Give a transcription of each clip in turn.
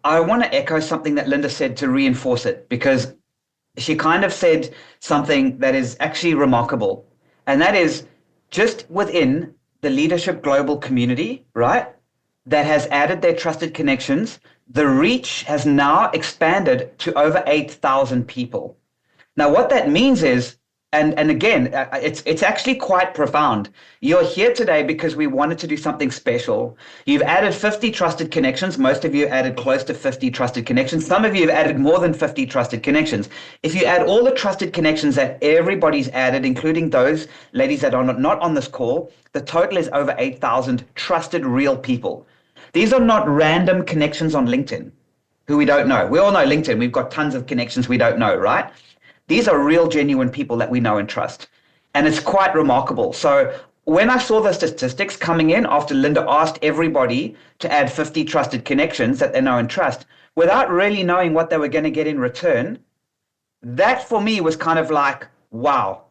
I want to echo something that Linda said to reinforce it, because she kind of said something that is actually remarkable. And that is just within the LeadHERship Global community, right? That has added their trusted connections. The reach has now expanded to over 8,000 people. Now, what that means is, and again, it's actually quite profound. You're here today because we wanted to do something special. You've added 50 trusted connections. Most of you added close to 50 trusted connections. Some of you have added more than 50 trusted connections. If you add all the trusted connections that everybody's added, including those ladies that are not on this call, the total is over 8,000 trusted real people. These are not random connections on LinkedIn who we don't know. We all know LinkedIn. We've got tons of connections we don't know, right? These are real, genuine people that we know and trust. And it's quite remarkable. So when I saw the statistics coming in after Linda asked everybody to add 50 trusted connections that they know and trust, without really knowing what they were going to get in return, that for me was kind of like, wow,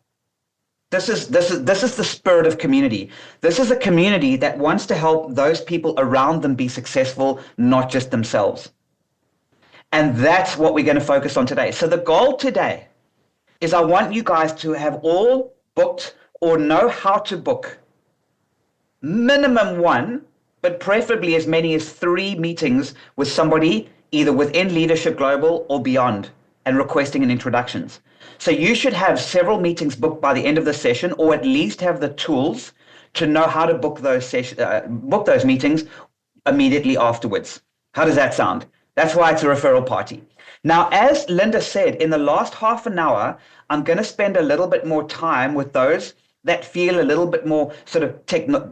this is the spirit of community. This is a community that wants to help those people around them be successful, not just themselves. And that's what we're going to focus on today. So the goal today is I want you guys to have all booked or know how to book minimum one, but preferably as many as 3 meetings with somebody either within LeadHERship Global or beyond, and requesting an introductions. So you should have several meetings booked by the end of the session, or at least have the tools to know how to book those meetings immediately afterwards. How does that sound? That's why it's a referral party. Now, as Linda said, in the last half an hour, I'm going to spend a little bit more time with those that feel a little bit more sort of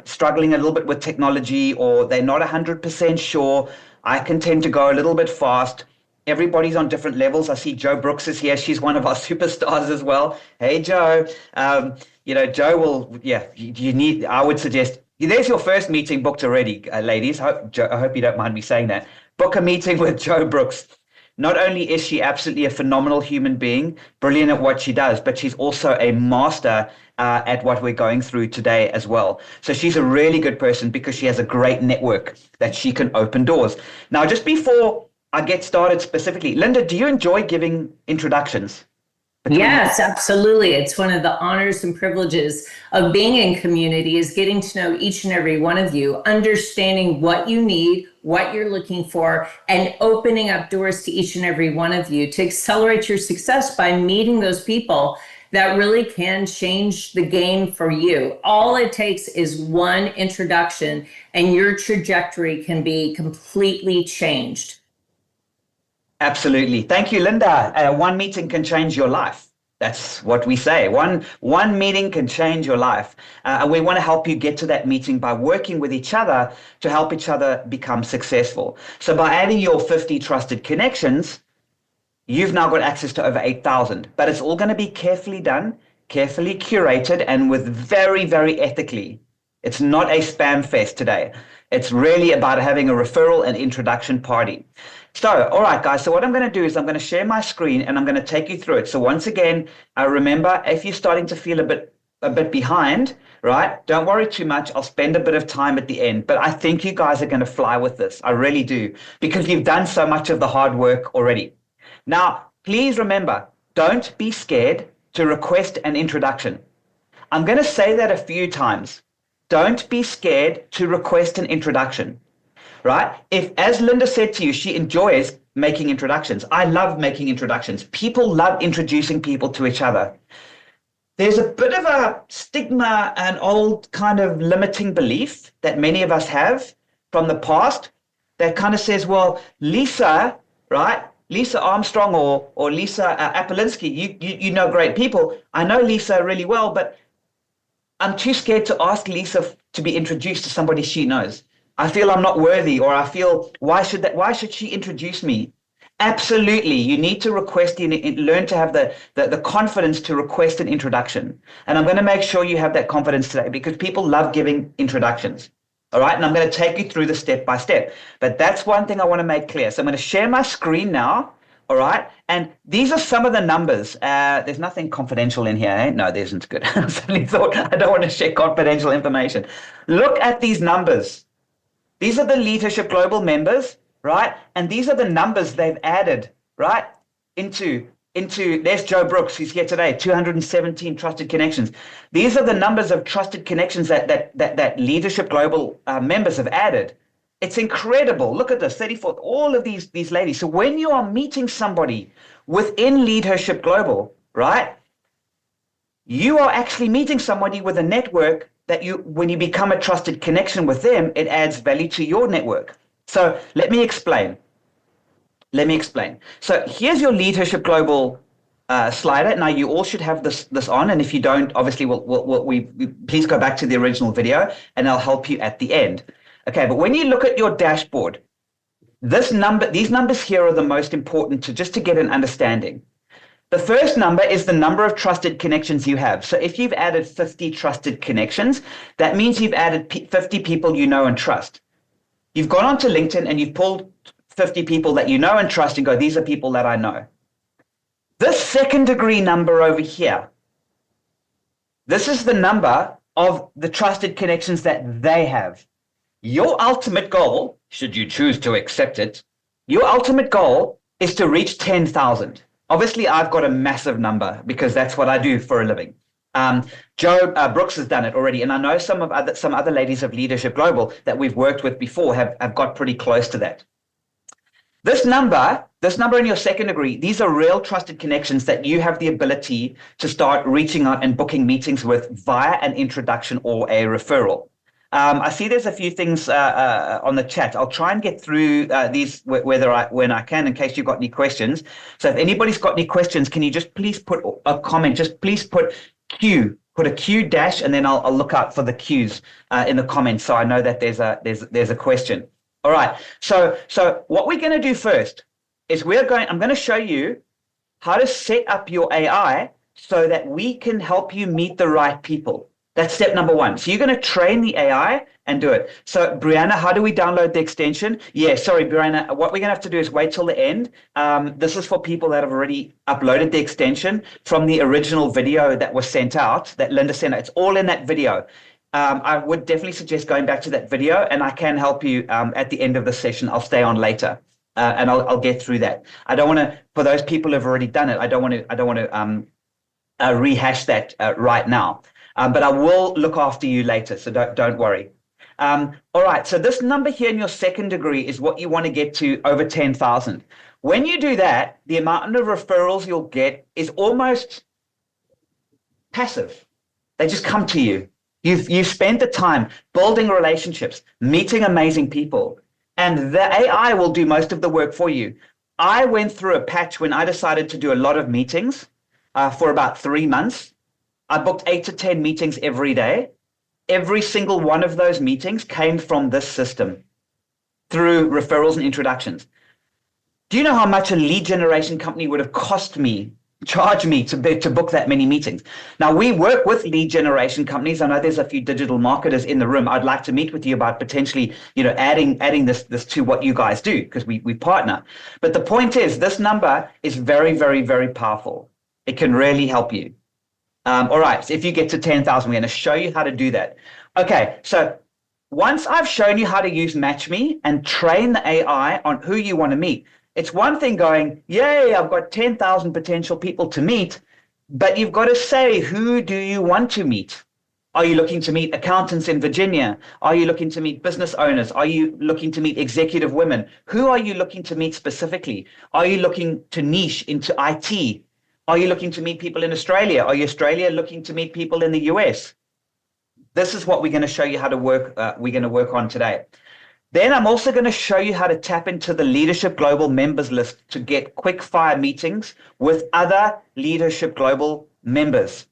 struggling a little bit with technology, or they're not 100% sure. I can tend to go a little bit fast. Everybody's on different levels. I see Joe Brooks is here. She's one of our superstars as well. Hey, Joe. Joe will, I would suggest, there's your first meeting booked already, ladies. I hope you don't mind me saying that. Book a meeting with Joe Brooks. Not only is she absolutely a phenomenal human being, brilliant at what she does, but she's also a master at what we're going through today as well. So she's a really good person because she has a great network that she can open doors. Now, just before I get started specifically, Linda, do you enjoy giving introductions? Yes, absolutely. It's one of the honors and privileges of being in community, is getting to know each and every one of you, understanding what you need, what you're looking for, and opening up doors to each and every one of you to accelerate your success by meeting those people that really can change the game for you. All it takes is one introduction and your trajectory can be completely changed. Absolutely. Thank you, Linda. One meeting can change your life. That's what we say. One meeting can change your life. And we want to help you get to that meeting by working with each other to help each other become successful. So by adding your 50 trusted connections, you've now got access to over 8,000. But it's all going to be carefully done, carefully curated, and with very, very ethically. It's not a spam fest today. It's really about having a referral and introduction party. So, all right, guys, so what I'm going to do is I'm going to share my screen and I'm going to take you through it. So once again, remember, if you're starting to feel a bit behind, right, don't worry too much. I'll spend a bit of time at the end, but I think you guys are going to fly with this. I really do, because you've done so much of the hard work already. Now, please remember, don't be scared to request an introduction. I'm going to say that a few times. Don't be scared to request an introduction. Right? If, as Linda said to you, she enjoys making introductions. I love making introductions. People love introducing people to each other. There's a bit of a stigma, an old kind of limiting belief that many of us have from the past that kind of says, well, Lisa, right? Lisa Armstrong or Lisa Apolinsky, you know great people. I know Lisa really well, but I'm too scared to ask Lisa to be introduced to somebody she knows. I feel I'm not worthy, or I feel, why should she introduce me? Absolutely. You need to request, learn to have the confidence to request an introduction. And I'm going to make sure you have that confidence today, because people love giving introductions. All right. And I'm going to take you through the step by step. But that's one thing I want to make clear. So I'm going to share my screen now. All right. And these are some of the numbers. There's nothing confidential in here. Eh? No, there isn't. Good. I suddenly thought I don't want to share confidential information. Look at these numbers. These are the LeadHERship Global members right? And these are the numbers they've added, right? Into there's Joe Brooks, who's here today, 217 trusted connections. These are the numbers of trusted connections that LeadHERship Global members have added. It's incredible. Look at this, 34, all of these ladies. So when you are meeting somebody within LeadHERship Global, right, you are actually meeting somebody with a network that when you become a trusted connection with them, it adds value to your network. So let me explain. So here's your LeadHERship Global slider. Now you all should have this on, and if you don't, obviously we please go back to the original video, and I'll help you at the end. Okay, but when you look at your dashboard, these numbers here are the most important just to get an understanding. The first number is the number of trusted connections you have. So if you've added 50 trusted connections, that means you've added 50 people you know and trust. You've gone onto LinkedIn and you've pulled 50 people that you know and trust and go, these are people that I know. This second degree number over here, this is the number of the trusted connections that they have. Your ultimate goal, should you choose to accept it, your ultimate goal is to reach 10,000. Obviously, I've got a massive number because that's what I do for a living. Joe Brooks has done it already, and I know some other ladies of LeadHERship Global that we've worked with before have got pretty close to that. This number in your second degree, these are real trusted connections that you have the ability to start reaching out and booking meetings with via an introduction or a referral. I see there's a few things on the chat. I'll try and get through these when I can, in case you've got any questions. So if anybody's got any questions, can you just please put a comment? Just please put Q, put a Q dash, and then I'll look out for the Qs in the comments, so I know that there's a question. All right. So what we're going to do first is I'm going to show you how to set up your AI so that we can help you meet the right people. That's step number one. So you're going to train the AI and do it. So Brianna, how do we download the extension? Yeah, sorry, Brianna. What we're going to have to do is wait till the end. This is for people that have already uploaded the extension from the original video that was sent out, that Linda sent out. It's all in that video. I would definitely suggest going back to that video, and I can help you at the end of the session. I'll stay on later, and I'll get through that. I don't want to, for those people who've already done it, I don't want to rehash that right now. But I will look after you later, so don't worry. All right, so this number here in your second degree is what you want to get to over 10,000. When you do that, the amount of referrals you'll get is almost passive. They just come to you. You've spent the time building relationships, meeting amazing people, and the AI will do most of the work for you. I went through a patch when I decided to do a lot of meetings for about 3 months. I booked 8 to 10 meetings every day. Every single one of those meetings came from this system through referrals and introductions. Do you know how much a lead generation company would have charged me to book that many meetings? Now, we work with lead generation companies. I know there's a few digital marketers in the room. I'd like to meet with you about potentially, adding this to what you guys do, because we partner. But the point is, this number is very, very, very powerful. It can really help you. All right, so if you get to 10,000, we're going to show you how to do that. Okay, so once I've shown you how to use MatchMe and train the AI on who you want to meet, it's one thing going, yay, I've got 10,000 potential people to meet, but you've got to say, who do you want to meet? Are you looking to meet accountants in Virginia? Are you looking to meet business owners? Are you looking to meet executive women? Who are you looking to meet specifically? Are you looking to niche into IT? Are you looking to meet people in Australia? Are you looking to meet people in the US? This is what we're going to show you how to work. We're going to work on today. Then I'm also going to show you how to tap into the LeadHERship Global members list to get quick fire meetings with other LeadHERship Global members.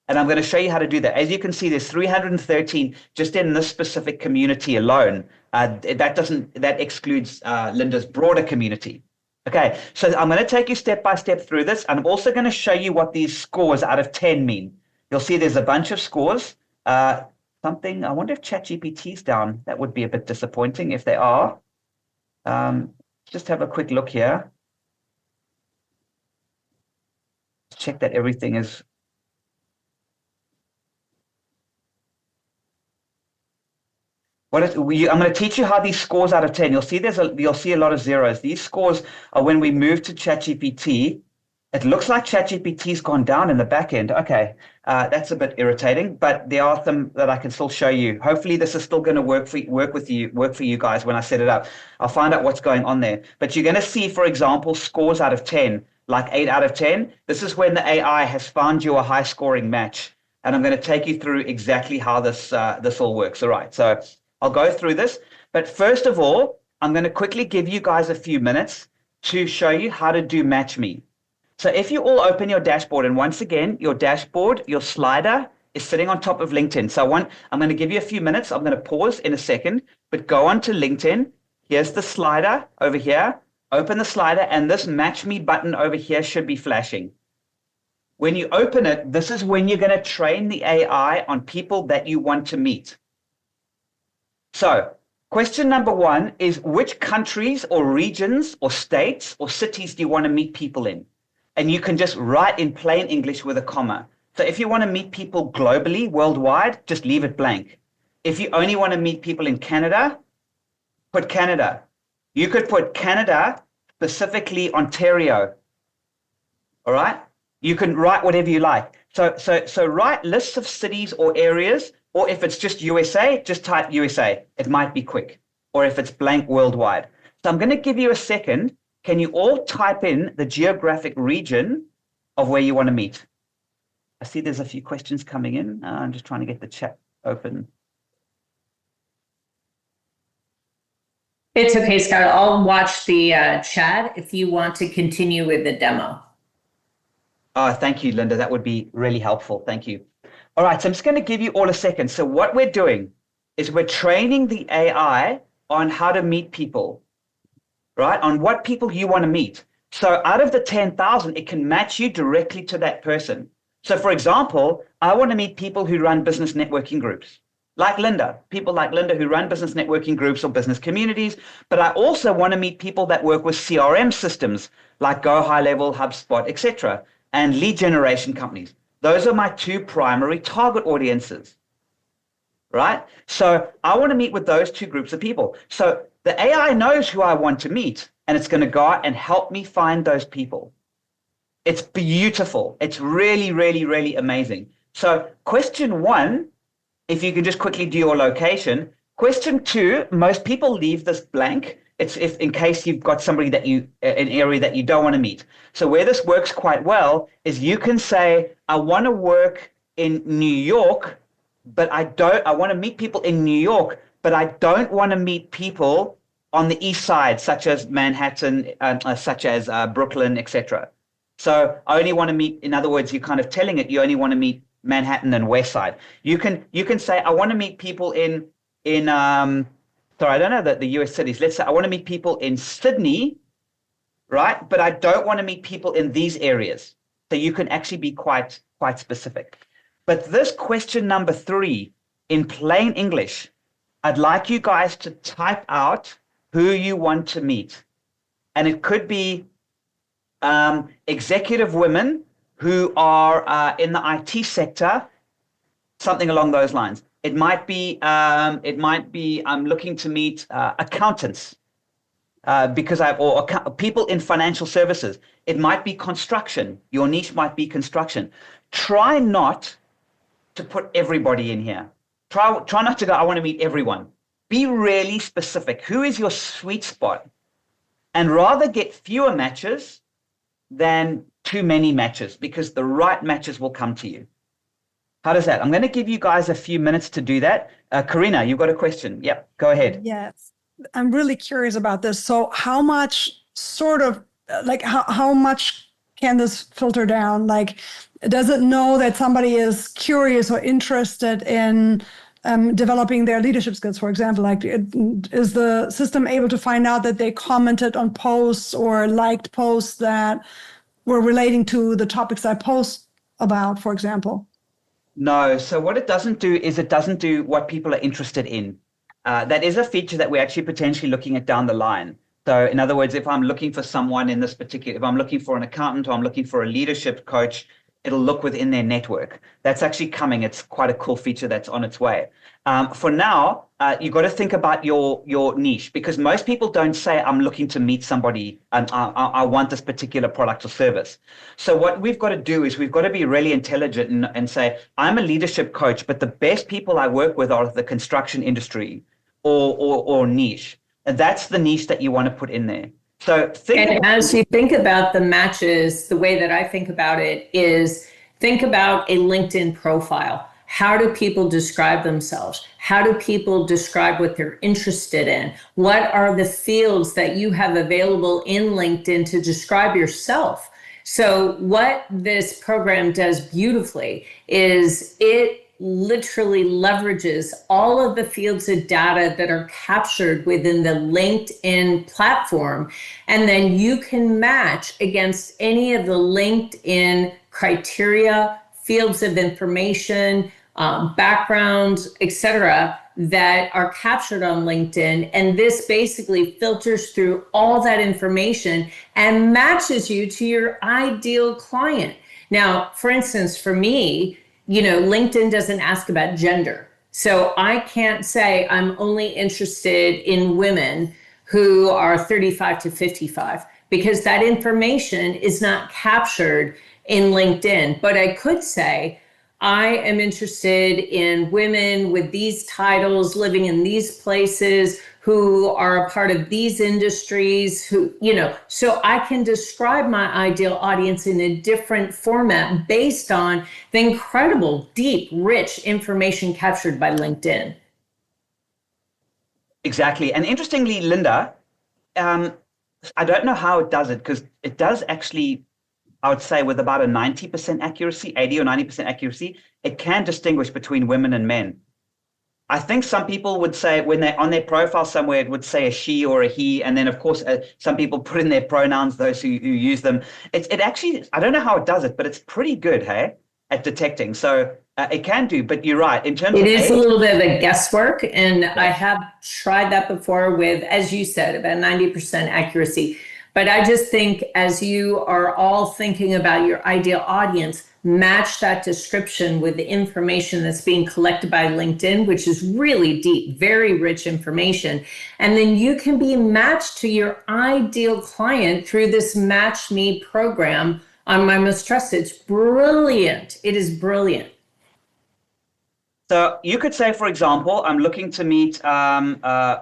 And I'm going to show you how to do that. As you can see, there's 313 just in this specific community alone. That excludes Linda's broader community. Okay, so I'm going to take you step by step through this. And I'm also going to show you what these scores out of 10 mean. You'll see there's a bunch of scores. I wonder if ChatGPT's down. That would be a bit disappointing if they are. Just have a quick look here. Check that everything is. I'm going to teach you how these scores out of 10. You'll see a lot of zeros. These scores are when we move to ChatGPT. It looks like ChatGPT's gone down in the back end. Okay, that's a bit irritating, but there are some that I can still show you. Hopefully, this is still going to work for you guys when I set it up. I'll find out what's going on there. But you're going to see, for example, scores out of 10, like 8 out of 10. This is when the AI has found you a high scoring match, and I'm going to take you through exactly how this all works. All right, so I'll go through this, but first of all, I'm going to quickly give you guys a few minutes to show you how to do Match Me. So if you all open your dashboard, and once again, your dashboard, your slider is sitting on top of LinkedIn. So I'm going to give you a few minutes. I'm going to pause in a second, but go on to LinkedIn. Here's the slider over here. Open the slider, and this Match Me button over here should be flashing. When you open it, this is when you're going to train the AI on people that you want to meet. So question number 1 is, which countries or regions or states or cities do you want to meet people in? And you can just write in plain English with a comma. So if you want to meet people globally, worldwide, just leave it blank. If you only want to meet people in Canada, put Canada. You could put Canada, specifically Ontario. All right? You can write whatever you like. So write lists of cities or areas, or if it's just USA, just type USA. It might be quick. Or if it's blank, worldwide. So I'm going to give you a second. Can you all type in the geographic region of where you want to meet? I see there's a few questions coming in. I'm just trying to get the chat open. It's okay, Scott. I'll watch the chat if you want to continue with the demo. Oh, thank you, Linda. That would be really helpful. Thank you. All right, so I'm just going to give you all a second. So what we're doing is we're training the AI on how to meet people, right? On what people you want to meet. So out of the 10,000, it can match you directly to that person. So for example, I want to meet people who run business networking groups, like Linda, people like Linda who run business networking groups or business communities. But I also want to meet people that work with CRM systems like Go High Level, HubSpot, etc., and lead generation companies. Those are my 2 primary target audiences, right? So I want to meet with those 2 groups of people. So the AI knows who I want to meet, and it's going to go out and help me find those people. It's beautiful. It's really, really, really amazing. So question 1, if you can just quickly do your location. Question 2, most people leave this blank. It's if in case you've got somebody that an area that you don't want to meet. So where this works quite well is you can say, I want to work in New York, but I want to meet people in New York, but I don't want to meet people on the east side, such as Manhattan, such as Brooklyn, etc. So I only want to meet, in other words, you're kind of telling it, you only want to meet Manhattan and West Side. You can say, I want to meet people in sorry, I don't know the US cities. Let's say I want to meet people in Sydney, right? But I don't want to meet people in these areas. So you can actually be quite specific. But this question number 3, in plain English, I'd like you guys to type out who you want to meet. And it could be executive women who are in the IT sector, something along those lines. It might be I'm looking to meet accountants or people in financial services. It might be construction. Your niche might be construction. Try not to put everybody in here. Try not to go, I want to meet everyone. Be really specific. Who is your sweet spot? And rather get fewer matches than too many matches, because the right matches will come to you. How does that? I'm going to give you guys a few minutes to do that. Karina, you've got a question. Yep, go ahead. Yes, I'm really curious about this. So how much how much can this filter down? Like, does it know that somebody is curious or interested in developing their leadership skills, for example? Like, is the system able to find out that they commented on posts or liked posts that were relating to the topics I post about, for example? No. So what it doesn't do is it doesn't do what people are interested in. That is a feature that we're actually potentially looking at down the line. So in other words, if I'm looking for someone in this particular, if I'm looking for an accountant or I'm looking for a leadership coach, it'll look within their network. That's actually coming. It's quite a cool feature that's on its way. For now, you've got to think about your niche, because most people don't say, I'm looking to meet somebody and I want this particular product or service. So what we've got to do is we've got to be really intelligent and say, I'm a leadership coach, but the best people I work with are the construction industry or niche. And that's the niche that you want to put in there. So as you think about the matches, the way that I think about it is think about a LinkedIn profile. How do people describe themselves? How do people describe what they're interested in? What are the fields that you have available in LinkedIn to describe yourself? So what this program does beautifully is it literally leverages all of the fields of data that are captured within the LinkedIn platform. And then you can match against any of the LinkedIn criteria, fields of information, backgrounds, etc., that are captured on LinkedIn. And this basically filters through all that information and matches you to your ideal client. Now, for instance, for me, LinkedIn doesn't ask about gender. So I can't say I'm only interested in women who are 35 to 55, because that information is not captured in LinkedIn. But I could say, I am interested in women with these titles, living in these places, who are a part of these industries, so I can describe my ideal audience in a different format based on the incredible, deep, rich information captured by LinkedIn. Exactly. And interestingly, Linda, I don't know how it does it, because it does actually, I would say with about a 90% accuracy, 80 or 90% accuracy, it can distinguish between women and men. I think some people would say when they're on their profile somewhere, it would say a she or a he. And then, of course, some people put in their pronouns, those who use them. It actually, I don't know how it does it, but it's pretty good, hey, at detecting. So it can do, but you're right. In terms of it is age, a little bit of a guesswork. And I have tried that before with, as you said, about 90% accuracy. But I just think as you are all thinking about your ideal audience, match that description with the information that's being collected by LinkedIn, which is really deep, very rich information. And then you can be matched to your ideal client through this Match Me program on My Most Trusted. It's brilliant. It is brilliant. So you could say, for example, I'm looking to meet owners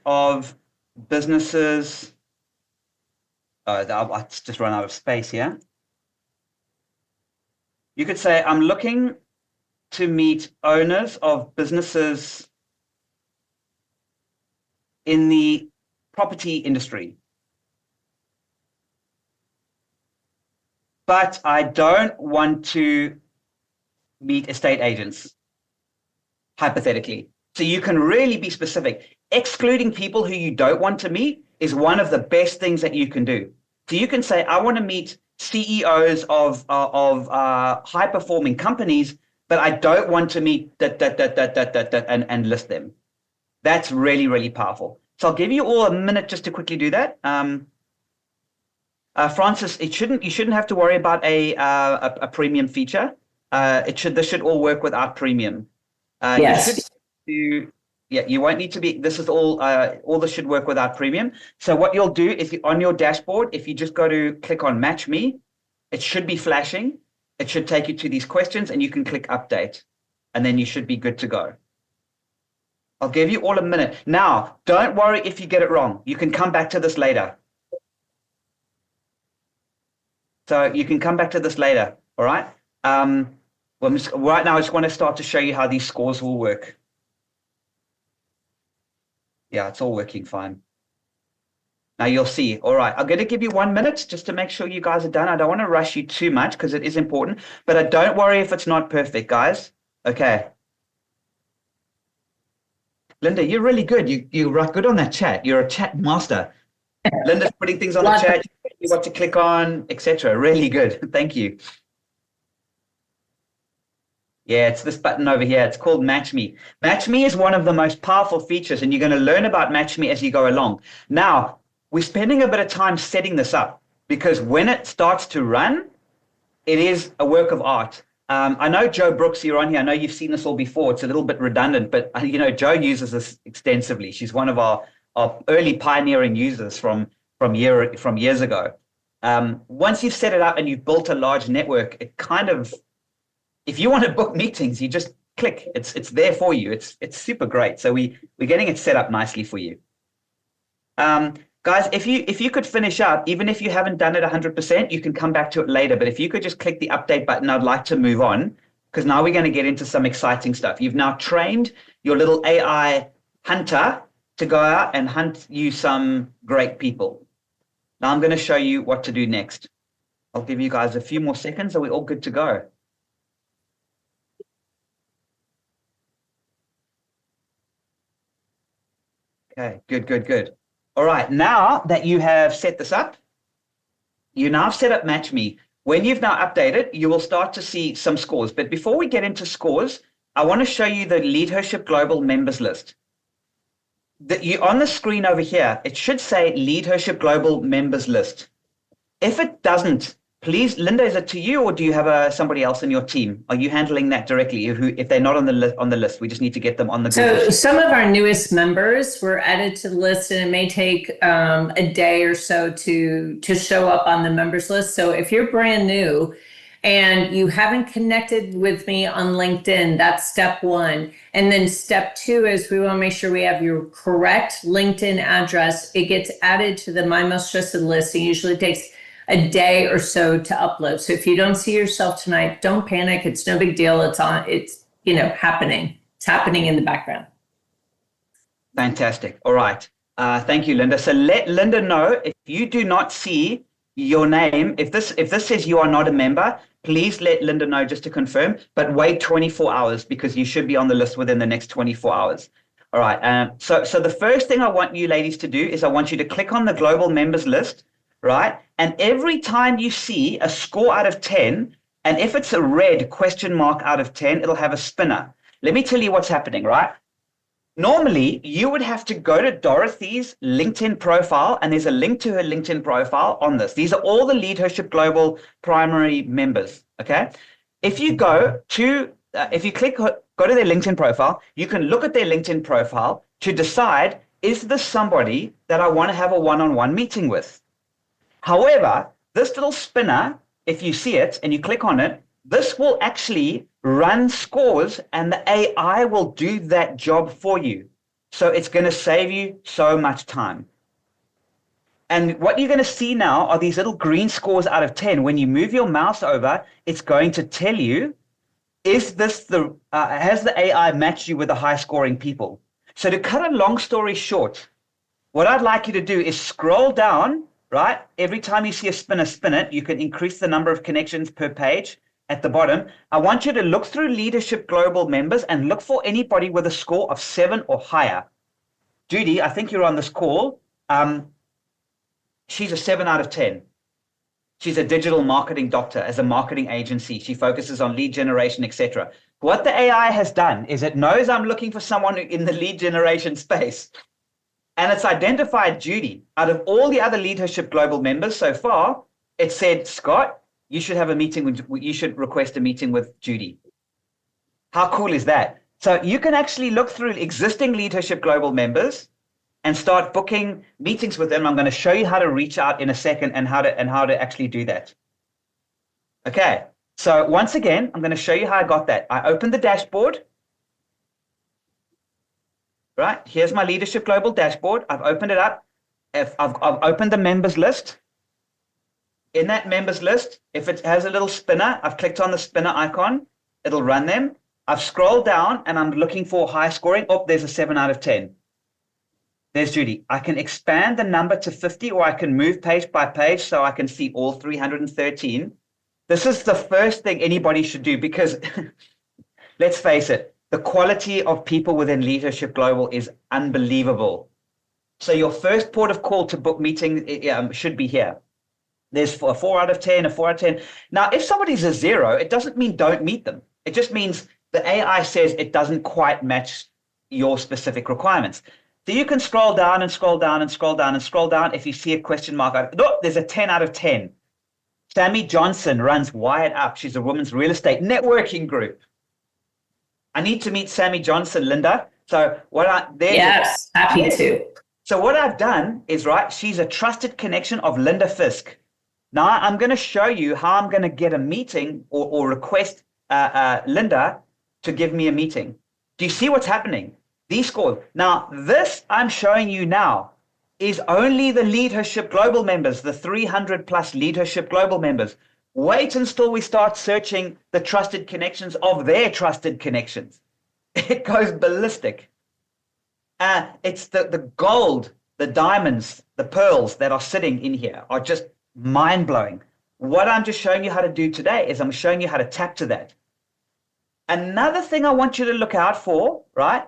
of businesses. I just run out of space here. You could say, I'm looking to meet owners of businesses in the property industry, but I don't want to meet estate agents, hypothetically. So you can really be specific. Excluding people who you don't want to meet is one of the best things that you can do. So you can say, I want to meet CEOs of high-performing companies, but I don't want to meet and list them. That's really, really powerful. So I'll give you all a minute just to quickly do that. Francis, you shouldn't have to worry about a premium feature. This should all work without premium. Yes. You won't need to be, this is all this should work without premium. So what you'll do is on your dashboard, if you just go to click on Match Me, it should be flashing. It should take you to these questions and you can click update and then you should be good to go. I'll give you all a minute. Now, don't worry if you get it wrong. You can come back to this later. So you can come back to this later, all right? Right now, I just want to start to show you how these scores will work. Yeah, it's all working fine. Now you'll see. All right, I'm going to give you 1 minute just to make sure you guys are done. I don't want to rush you too much because it is important, but don't worry if it's not perfect, guys. Okay. Linda, you're really good. You're good on that chat. You're a chat master. Linda's putting things on the chat, what to click on, etc. Really good. Thank you. Yeah, it's this button over here. It's called Match Me. Match Me is one of the most powerful features, and you're going to learn about Match Me as you go along. Now, we're spending a bit of time setting this up because when it starts to run, it is a work of art. I know Joe Brooks, you're on here. I know you've seen this all before. It's a little bit redundant, but Joe uses this extensively. She's one of our early pioneering users from years ago. Once you've set it up and you've built a large network, it kind of, if you want to book meetings, you just click. It's there for you. It's super great. So we're getting it set up nicely for you. Guys, if you could finish up, even if you haven't done it 100%, you can come back to it later. But if you could just click the update button, I'd like to move on, because now we're going to get into some exciting stuff. You've now trained your little AI hunter to go out and hunt you some great people. Now I'm going to show you what to do next. I'll give you guys a few more seconds. Are we all good to go? Okay, good. All right, now that you have set this up, you now have set up Match Me. When you've now updated, you will start to see some scores. But before we get into scores, I want to show you the LeadHERship Global members list. On the screen over here, it should say LeadHERship Global members list. If it doesn't, please, Linda, is it to you, or do you have somebody else in your team? Are you handling that directly? If they're not on the list, we just need to get them on the Google So sheet. some of our newest members were added to the list, and it may take a day or so to show up on the members list. So if you're brand new and you haven't connected with me on LinkedIn, that's step one. And then step two is we want to make sure we have your correct LinkedIn address. It gets added to the My Most Trusted list. It usually takes a day or so to upload. So if you don't see yourself tonight, don't panic. It's no big deal. It's happening. It's happening in the background. Fantastic. All right. Thank you, Linda. So let Linda know if you do not see your name, if this says you are not a member, please let Linda know just to confirm, but wait 24 hours because you should be on the list within the next 24 hours. All right. So the first thing I want you ladies to do is I want you to click on the global members list, right? And every time you see a score out of 10, and if it's a red question mark out of 10, it'll have a spinner. Let me tell you what's happening, right? Normally, you would have to go to Dorothy's LinkedIn profile, and there's a link to her LinkedIn profile on this. These are all the LeadHERship Global primary members, okay? If you go to, go to their LinkedIn profile, you can look at their LinkedIn profile to decide, is this somebody that I want to have a one-on-one meeting with? However, this little spinner, if you see it and you click on it, this will actually run scores and the AI will do that job for you. So it's going to save you so much time. And what you're going to see now are these little green scores out of 10. When you move your mouse over, it's going to tell you, has the AI matched you with the high scoring people? So to cut a long story short, what I'd like you to do is scroll down, right? Every time you see a spinner, spin it. You can increase the number of connections per page. At the bottom, I want you to look through LeadHERship Global members and look for anybody with a score of 7 or higher. Judy, I think you're on this call. She's a 7 out of 10. She's a digital marketing doctor as a marketing agency. She focuses on lead generation, etc. What the AI has done is it knows I'm looking for someone in the lead generation space. And it's identified Judy. Out of all the other LeadHERship Global members so far, it said, Scott, you should have a meeting you should request a meeting with Judy. How cool is that? So you can actually look through existing LeadHERship Global members and start booking meetings with them. I'm going to show you how to reach out in a second and how to actually do that. Okay. So once again, I'm going to show you how I got that. I opened the dashboard. Right. Here's my LeadHERship Global dashboard. I've opened it up. I've opened the members list. In that members list, if it has a little spinner, I've clicked on the spinner icon, it'll run them. I've scrolled down and I'm looking for high scoring. Oh, there's a 7 out of 10. There's Judy. I can expand the number to 50 or I can move page by page so I can see all 313. This is the first thing anybody should do because let's face it, the quality of people within LeadHERship Global is unbelievable. So your first port of call to book meetings should be here. There's a 4 out of 10, a 4 out of 10. Now, if somebody's a 0, it doesn't mean don't meet them. It just means the AI says it doesn't quite match your specific requirements. So you can scroll down and scroll down and scroll down and scroll down. If you see a question mark, look, there's a 10 out of 10. Sammy Johnson runs Wired Up. She's a women's real estate networking group. I need to meet Sammy Johnson, Linda. So Yes, happy to. So what I've done is, right, she's a trusted connection of Linda Fisk. Now I'm going to show you how I'm going to get a meeting or request Linda to give me a meeting. Do you see what's happening? These scores. Now, this I'm showing you now is only the LeadHERship Global members, the 300 plus LeadHERship Global members. Wait until we start searching the trusted connections of their trusted connections. It goes ballistic. It's the gold, the diamonds, the pearls that are sitting in here are just mind-blowing. What I'm just showing you how to do today is I'm showing you how to tap to that. Another thing I want you to look out for, right?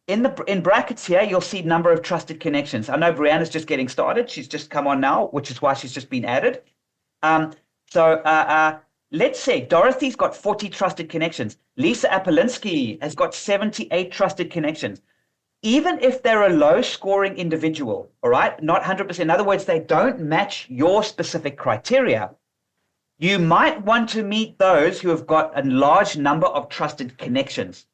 In brackets here, you'll see number of trusted connections. I know Brianna's just getting started. She's just come on now, which is why she's just been added. Let's say Dorothy's got 40 trusted connections. Lisa Apolinsky has got 78 trusted connections. Even if they're a low scoring individual, all right, not 100%, in other words, they don't match your specific criteria, you might want to meet those who have got a large number of trusted connections.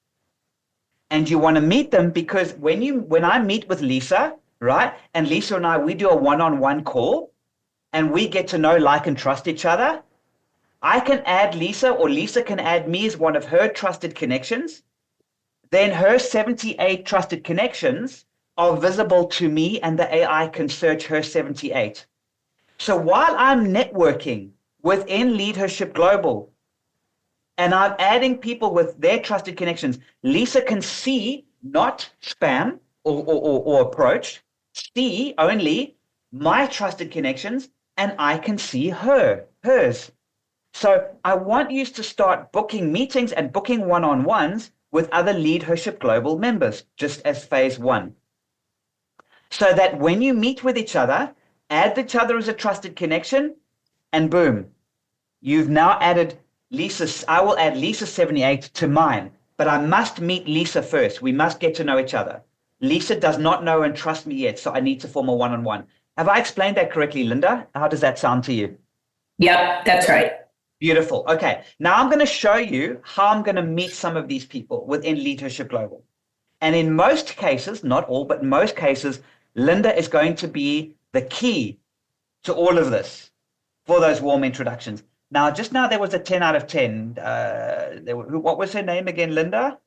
And you want to meet them because when I meet with Lisa, right, and Lisa and I, we do a one-on-one call and we get to know, like, and trust each other, I can add Lisa or Lisa can add me as one of her trusted connections. Then her 78 trusted connections are visible to me and the AI can search her 78. So while I'm networking within LeadHERship Global and I'm adding people with their trusted connections, Lisa can see not spam or approach, see only my trusted connections and I can see hers. So I want you to start booking meetings and booking one-on-ones with other LeadHERship Global members, just as phase one. So that when you meet with each other, add each other as a trusted connection, and boom, you've now added Lisa. I will add Lisa 78 to mine, but I must meet Lisa first. We must get to know each other. Lisa does not know and trust me yet, so I need to form a one-on-one. Have I explained that correctly, Linda? How does that sound to you? Yep, that's right. Beautiful. Okay, now I'm going to show you how I'm going to meet some of these people within LeadHERship Global. And in most cases, not all, but in most cases, Linda is going to be the key to all of this for those warm introductions. Now, just now there was a 10 out of 10. What was her name again, Linda?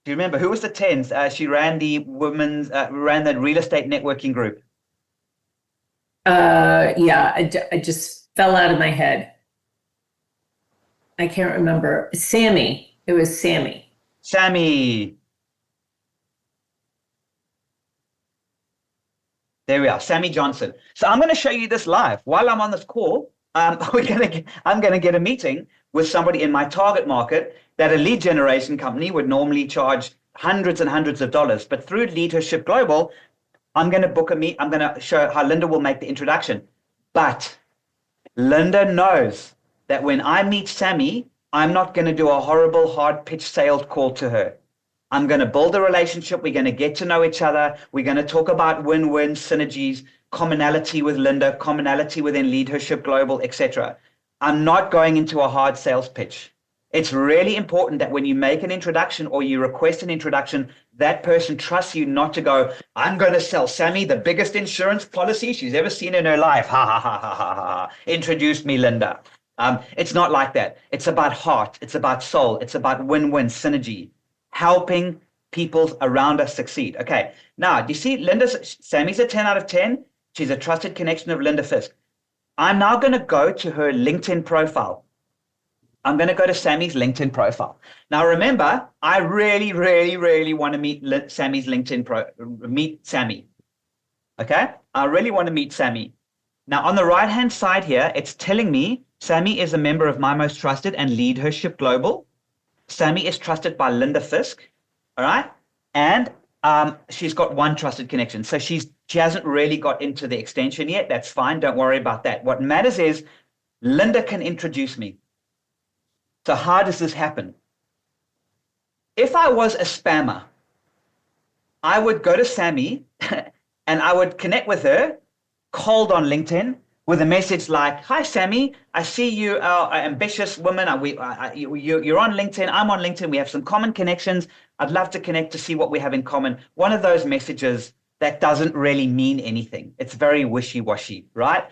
Do you remember? Who was the 10th? She ran the ran the real estate networking group. Yeah, I just fell out of my head. I can't remember. Sammy. It was Sammy. Sammy. There we are, Sammy Johnson. So I'm going to show you this live. While I'm on this call, I'm going to get a meeting with somebody in my target market that a lead generation company would normally charge hundreds and hundreds of dollars. But through LeadHERship Global, I'm going to book a meet. I'm going to show how Linda will make the introduction. But Linda knows that when I meet Sammy, I'm not going to do a horrible, hard pitch sales call to her. I'm going to build a relationship. We're going to get to know each other. We're going to talk about win-win synergies, commonality with Linda, commonality within LeadHERship Global, etc. I'm not going into a hard sales pitch. It's really important that when you make an introduction or you request an introduction, that person trusts you not to go, I'm going to sell Sammy the biggest insurance policy she's ever seen in her life. Ha, ha, ha, ha, ha, ha. Introduce me, Linda. It's not like that. It's about heart. It's about soul. It's about win-win synergy, helping people around us succeed. Okay. Now, do you see Sammy's a 10 out of 10. She's a trusted connection of Linda Fisk. I'm now going to go to her LinkedIn profile. I'm going to go to Sammy's LinkedIn profile. Now, remember, I really, really, really want to meet Sammy's meet Sammy. Okay? I really want to meet Sammy. Now, on the right-hand side here, it's telling me Sammy is a member of My Most Trusted and LeadHERship Global. Sammy is trusted by Linda Fisk. All right? And she's got one trusted connection. So she hasn't really got into the extension yet. That's fine. Don't worry about that. What matters is Linda can introduce me. So how does this happen? If I was a spammer, I would go to Sammy and I would connect with her cold on LinkedIn. with a message like, "Hi, Sammy, I see you are an ambitious woman. You're on LinkedIn. I'm on LinkedIn. We have some common connections. I'd love to connect to see what we have in common." One of those messages that doesn't really mean anything. It's very wishy-washy, right?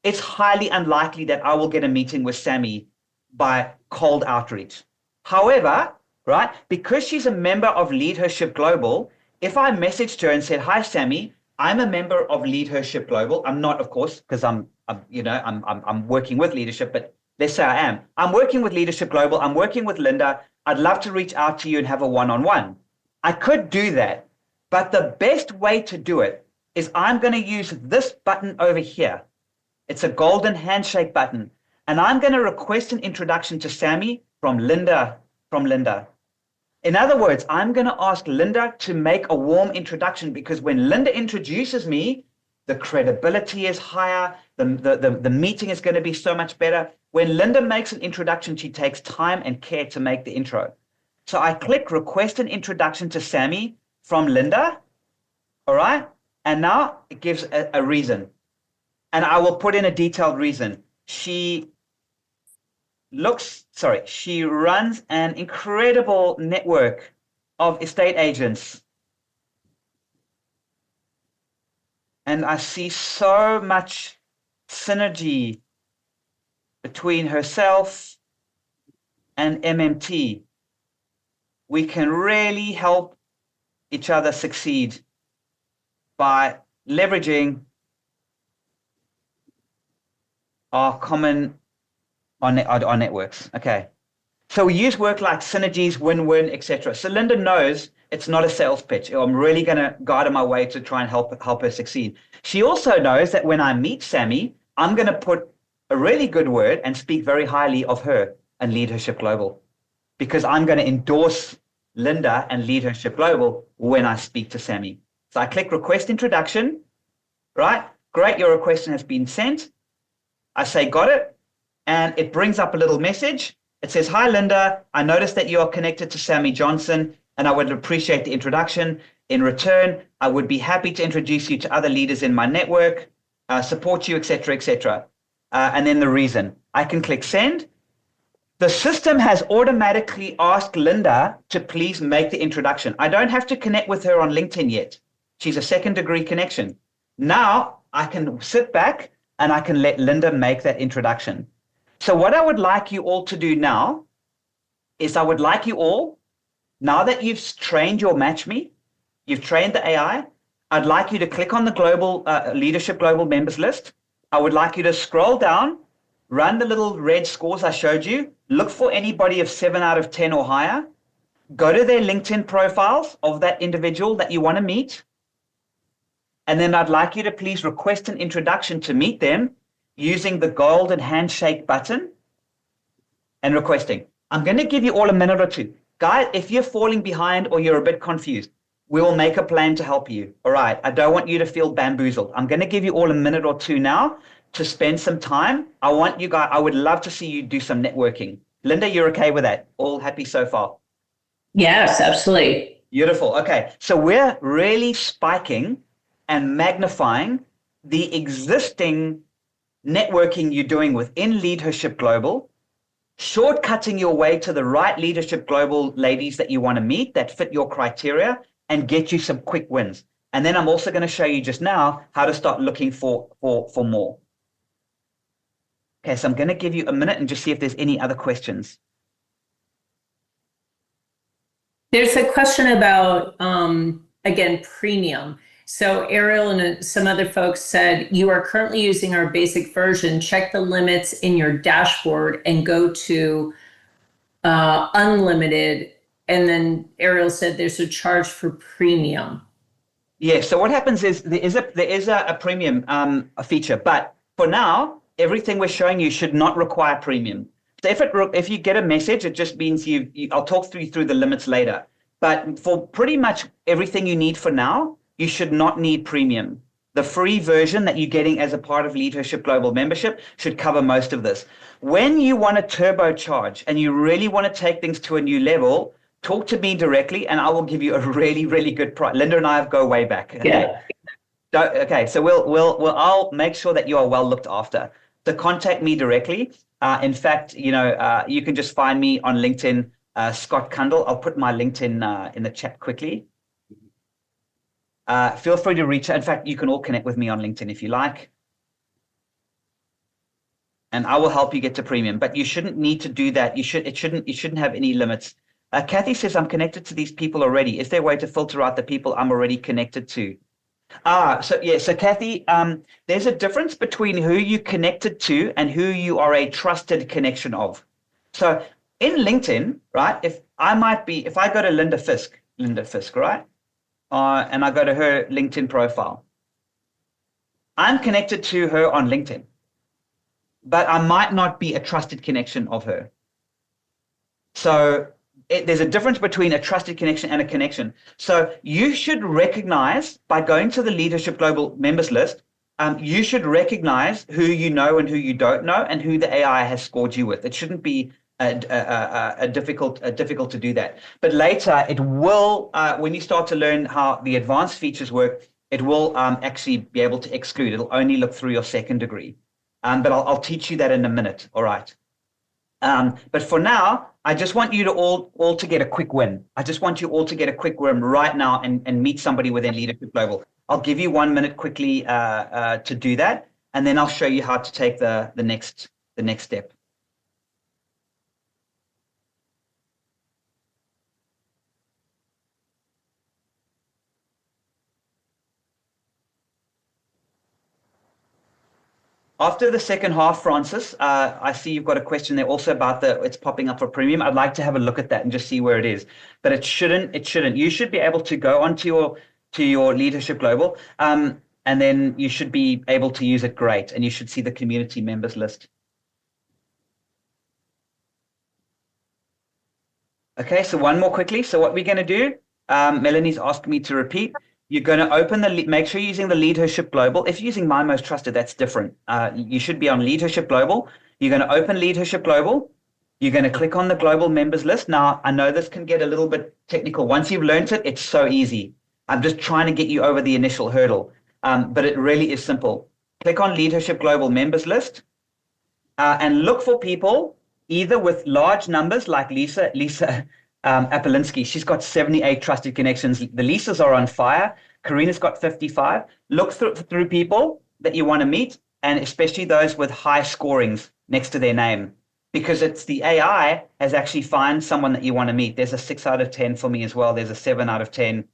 It's highly unlikely that I will get a meeting with Sammy by cold outreach. However, right, because she's a member of LeadHERship Global, if I messaged her and said, "Hi, Sammy, I'm a member of LeadHERship Global." I'm not, of course, because I'm working with LeadHERship, but let's say I am. I'm working with LeadHERship Global. I'm working with Linda. I'd love to reach out to you and have a one-on-one. I could do that, but the best way to do it is I'm going to use this button over here. It's a golden handshake button, and I'm going to request an introduction to Sammy from Linda. In other words, I'm going to ask Linda to make a warm introduction, because when Linda introduces me, the credibility is higher. The meeting is going to be so much better. When Linda makes an introduction, she takes time and care to make the intro. So I click request an introduction to Sammy from Linda. All right. And now it gives a reason. And I will put in a detailed reason. She runs an incredible network of estate agents. And I see so much synergy between herself and MMT. We can really help each other succeed by leveraging our networks. Okay. So we use work like synergies, win-win, etc. So Linda knows it's not a sales pitch. I'm really going to go out of my way to try and help her succeed. She also knows that when I meet Sammy, I'm going to put a really good word and speak very highly of her and LeadHERship Global, because I'm going to endorse Linda and LeadHERship Global when I speak to Sammy. So I click request introduction, right? Great, your request has been sent. I say, got it. And it brings up a little message. It says, "Hi, Linda. I noticed that you are connected to Sammy Johnson, and I would appreciate the introduction. In return, I would be happy to introduce you to other leaders in my network, support you, etc., etc." And then the reason. I can click send. The system has automatically asked Linda to please make the introduction. I don't have to connect with her on LinkedIn yet. She's a second-degree connection. Now I can sit back and I can let Linda make that introduction. So what I would like you all to do now is I would like you all, now that you've trained your MatchMe, you've trained the AI, I'd like you to click on the global LeadHERship Global members list. I would like you to scroll down, run the little red scores I showed you, look for anybody of 7 out of 10 or higher, go to their LinkedIn profiles of that individual that you want to meet, and then I'd like you to please request an introduction to meet them using the golden handshake button and requesting. I'm going to give you all a minute or two. Guys, if you're falling behind or you're a bit confused, we will make a plan to help you. All right. I don't want you to feel bamboozled. I'm going to give you all a minute or two now to spend some time. I would love to see you do some networking. Linda, you're okay with that? All happy so far? Yes, absolutely. Beautiful. Okay. So we're really spiking and magnifying the existing networking you're doing within LeadHERship Global, shortcutting your way to the right LeadHERship Global ladies that you want to meet that fit your criteria and get you some quick wins. And then I'm also going to show you just now how to start looking for more. Okay, so I'm going to give you a minute and just see if there's any other questions. There's a question about, again, premium. So Ariel and some other folks said, "You are currently using our basic version. Check the limits in your dashboard and go to unlimited." And then Ariel said there's a charge for premium. Yeah, so what happens is there is a premium feature, but for now, everything we're showing you should not require premium. So if you get a message, it just means I'll talk through the limits later. But for pretty much everything you need for now, you should not need premium. The free version that you're getting as a part of LeadHERship Global membership should cover most of this. When you want to turbocharge and you really want to take things to a new level, talk to me directly and I will give you a really, really good price. Linda and I go way back. Okay? Yeah. Okay, so I'll make sure that you are well looked after. So contact me directly. In fact, you can just find me on LinkedIn, Scott Kundle. I'll put my LinkedIn in the chat quickly. Feel free to reach out. In fact, you can all connect with me on LinkedIn if you like. And I will help you get to premium, but you shouldn't need to do that. You shouldn't have any limits. Kathy says, I'm connected to these people already. Is there a way to filter out the people I'm already connected to? So Kathy, there's a difference between who you connected to and who you are a trusted connection of. So in LinkedIn, right, if I go to Linda Fisk, right, and I go to her LinkedIn profile, I'm connected to her on LinkedIn, but I might not be a trusted connection of her. So there's a difference between a trusted connection and a connection. So you should recognize, by going to the LeadHERship Global members list, you should recognize who you know and who you don't know and who the AI has scored you with. It shouldn't be difficult to do that. But later, it will, when you start to learn how the advanced features work, it will actually be able to exclude. It'll only look through your second degree. But I'll teach you that in a minute. All right. But for now, I just want you to all to get a quick win. I just want you all to get a quick win right now and meet somebody within LeadHERship Global. I'll give you 1 minute quickly to do that, and then I'll show you how to take the next step. After the second half, Francis, I see you've got a question there also about it's popping up for premium. I'd like to have a look at that and just see where it is. But it shouldn't. You should be able to go onto your LeadHERship Global, and then you should be able to use it great, and you should see the community members list. Okay, so one more quickly. So what we're going to do, Melanie's asking me to repeat. You're going to open make sure you're using the LeadHERship Global. If you're using My Most Trusted, that's different. You should be on LeadHERship Global. You're going to open LeadHERship Global. You're going to click on the global members list. Now, I know this can get a little bit technical. Once you've learned it, it's so easy. I'm just trying to get you over the initial hurdle, but it really is simple. Click on LeadHERship Global members list and look for people either with large numbers like Lisa Apolinsky. She's got 78 trusted connections. The Lisas are on fire. Karina's got 55. Look through people that you want to meet, and especially those with high scorings next to their name, because it's the AI has actually found someone that you want to meet. There's a 6 out of 10 for me as well. There's a 7 out of 10.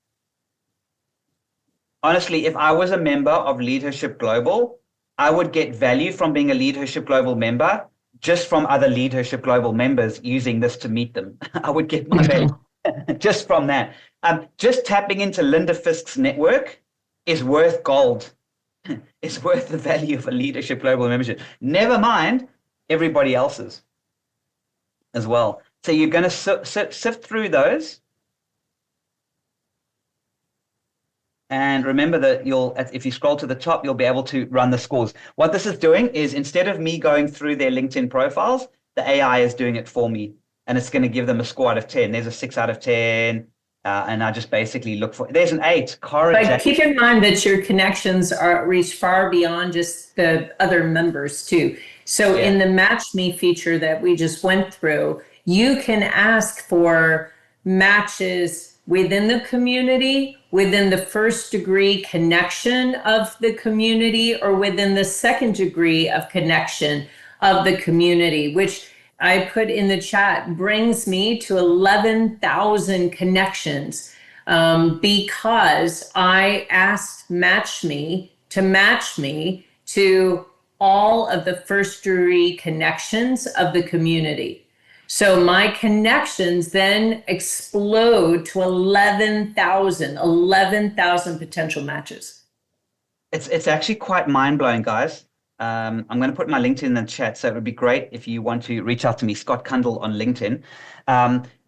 Honestly, if I was a member of LeadHERship Global, I would get value from being a LeadHERship Global member just from other LeadHERship Global members using this to meet them. I would get my value just from that. Just tapping into Linda Fisk's network is worth gold. It's worth the value of a LeadHERship Global membership. Never mind everybody else's as well. So you're going to sift through those. And remember that if you scroll to the top, you'll be able to run the scores. What this is doing is, instead of me going through their LinkedIn profiles, the AI is doing it for me. And it's going to give them a score out of 10. There's a 6 out of 10. And I just basically look for, there's an 8. But keep in mind that your connections reach far beyond just the other members too. So in the Match Me feature that we just went through, you can ask for matches within the community, within the first degree connection of the community, or within the second degree of connection of the community, which I put in the chat brings me to 11,000 connections because I asked Match Me to match me to all of the first degree connections of the community. So my connections then explode to 11,000 potential matches. It's actually quite mind-blowing, guys. I'm going to put my LinkedIn in the chat, so it would be great if you want to reach out to me, Scott Kundle on LinkedIn.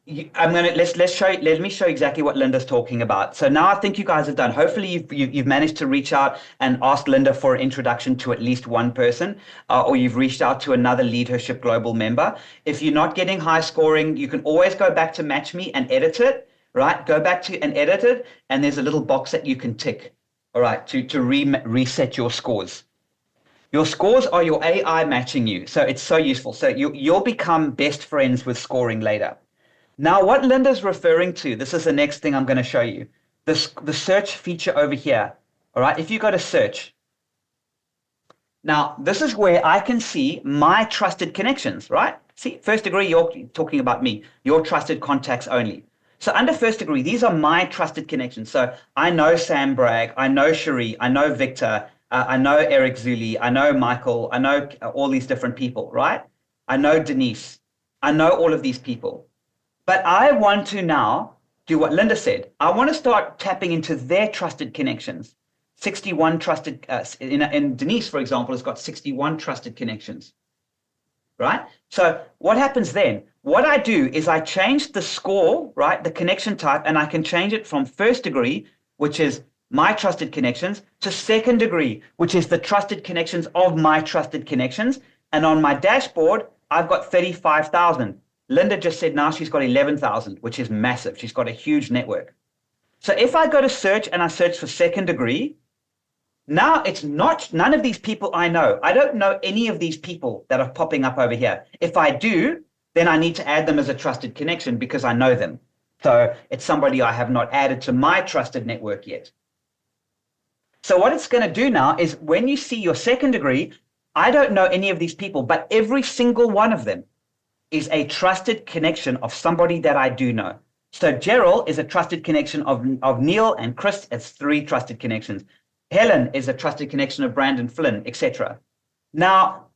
Let me show you exactly what Linda's talking about. So now I think you guys have done. Hopefully you've managed to reach out and ask Linda for an introduction to at least one person, or you've reached out to another LeadHERship Global member. If you're not getting high scoring, you can always go back to Match Me and edit it. Right? Go back to and edit it, and there's a little box that you can tick. all right, to reset your scores. Your scores are your AI matching you. So it's so useful. So you'll become best friends with scoring later. Now, what Linda's referring to, this is the next thing I'm going to show you. The search feature over here. All right, if you go to search. Now, this is where I can see my trusted connections, right? See, first degree, you're talking about me, your trusted contacts only. So under first degree, these are my trusted connections. So I know Sam Bragg, I know Cherie, I know Victor, I know Eric Zuli, I know Michael, I know all these different people, right? I know Denise, I know all of these people. But I want to now do what Linda said. I want to start tapping into their trusted connections. 61 trusted, in Denise, for example, has got 61 trusted connections, right? So what happens then? What I do is I change the score, right, the connection type, and I can change it from first degree, which is my trusted connections, to second degree, which is the trusted connections of my trusted connections. And on my dashboard, I've got 35,000. Linda just said now she's got 11,000, which is massive. She's got a huge network. So if I go to search and I search for second degree, now it's not, none of these people I know. I don't know any of these people that are popping up over here. If I do, then I need to add them as a trusted connection because I know them. So it's somebody I have not added to my trusted network yet. So what it's going to do now is when you see your second degree, I don't know any of these people, but every single one of them is a trusted connection of somebody that I do know. So Gerald is a trusted connection of Neil, and Chris is 3 trusted connections. Helen is a trusted connection of Brandon Flynn, etc. Now,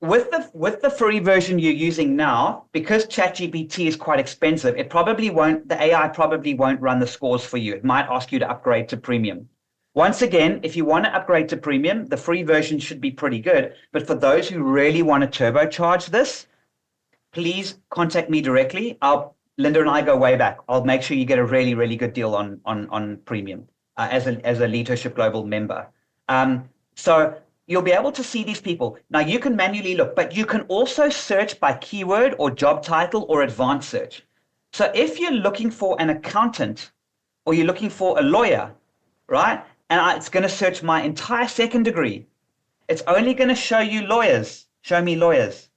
with the free version you're using now, because ChatGPT is quite expensive, the AI probably won't run the scores for you. It might ask you to upgrade to premium. Once again, if you want to upgrade to premium, the free version should be pretty good. But for those who really want to turbocharge this, please contact me directly. Linda and I go way back. I'll make sure you get a really, really good deal on premium as a LeadHERship Global member. So you'll be able to see these people. Now you can manually look, but you can also search by keyword or job title or advanced search. So if you're looking for an accountant or you're looking for a lawyer, right? And it's going to search my entire second degree. It's only going to show you lawyers. Show me lawyers.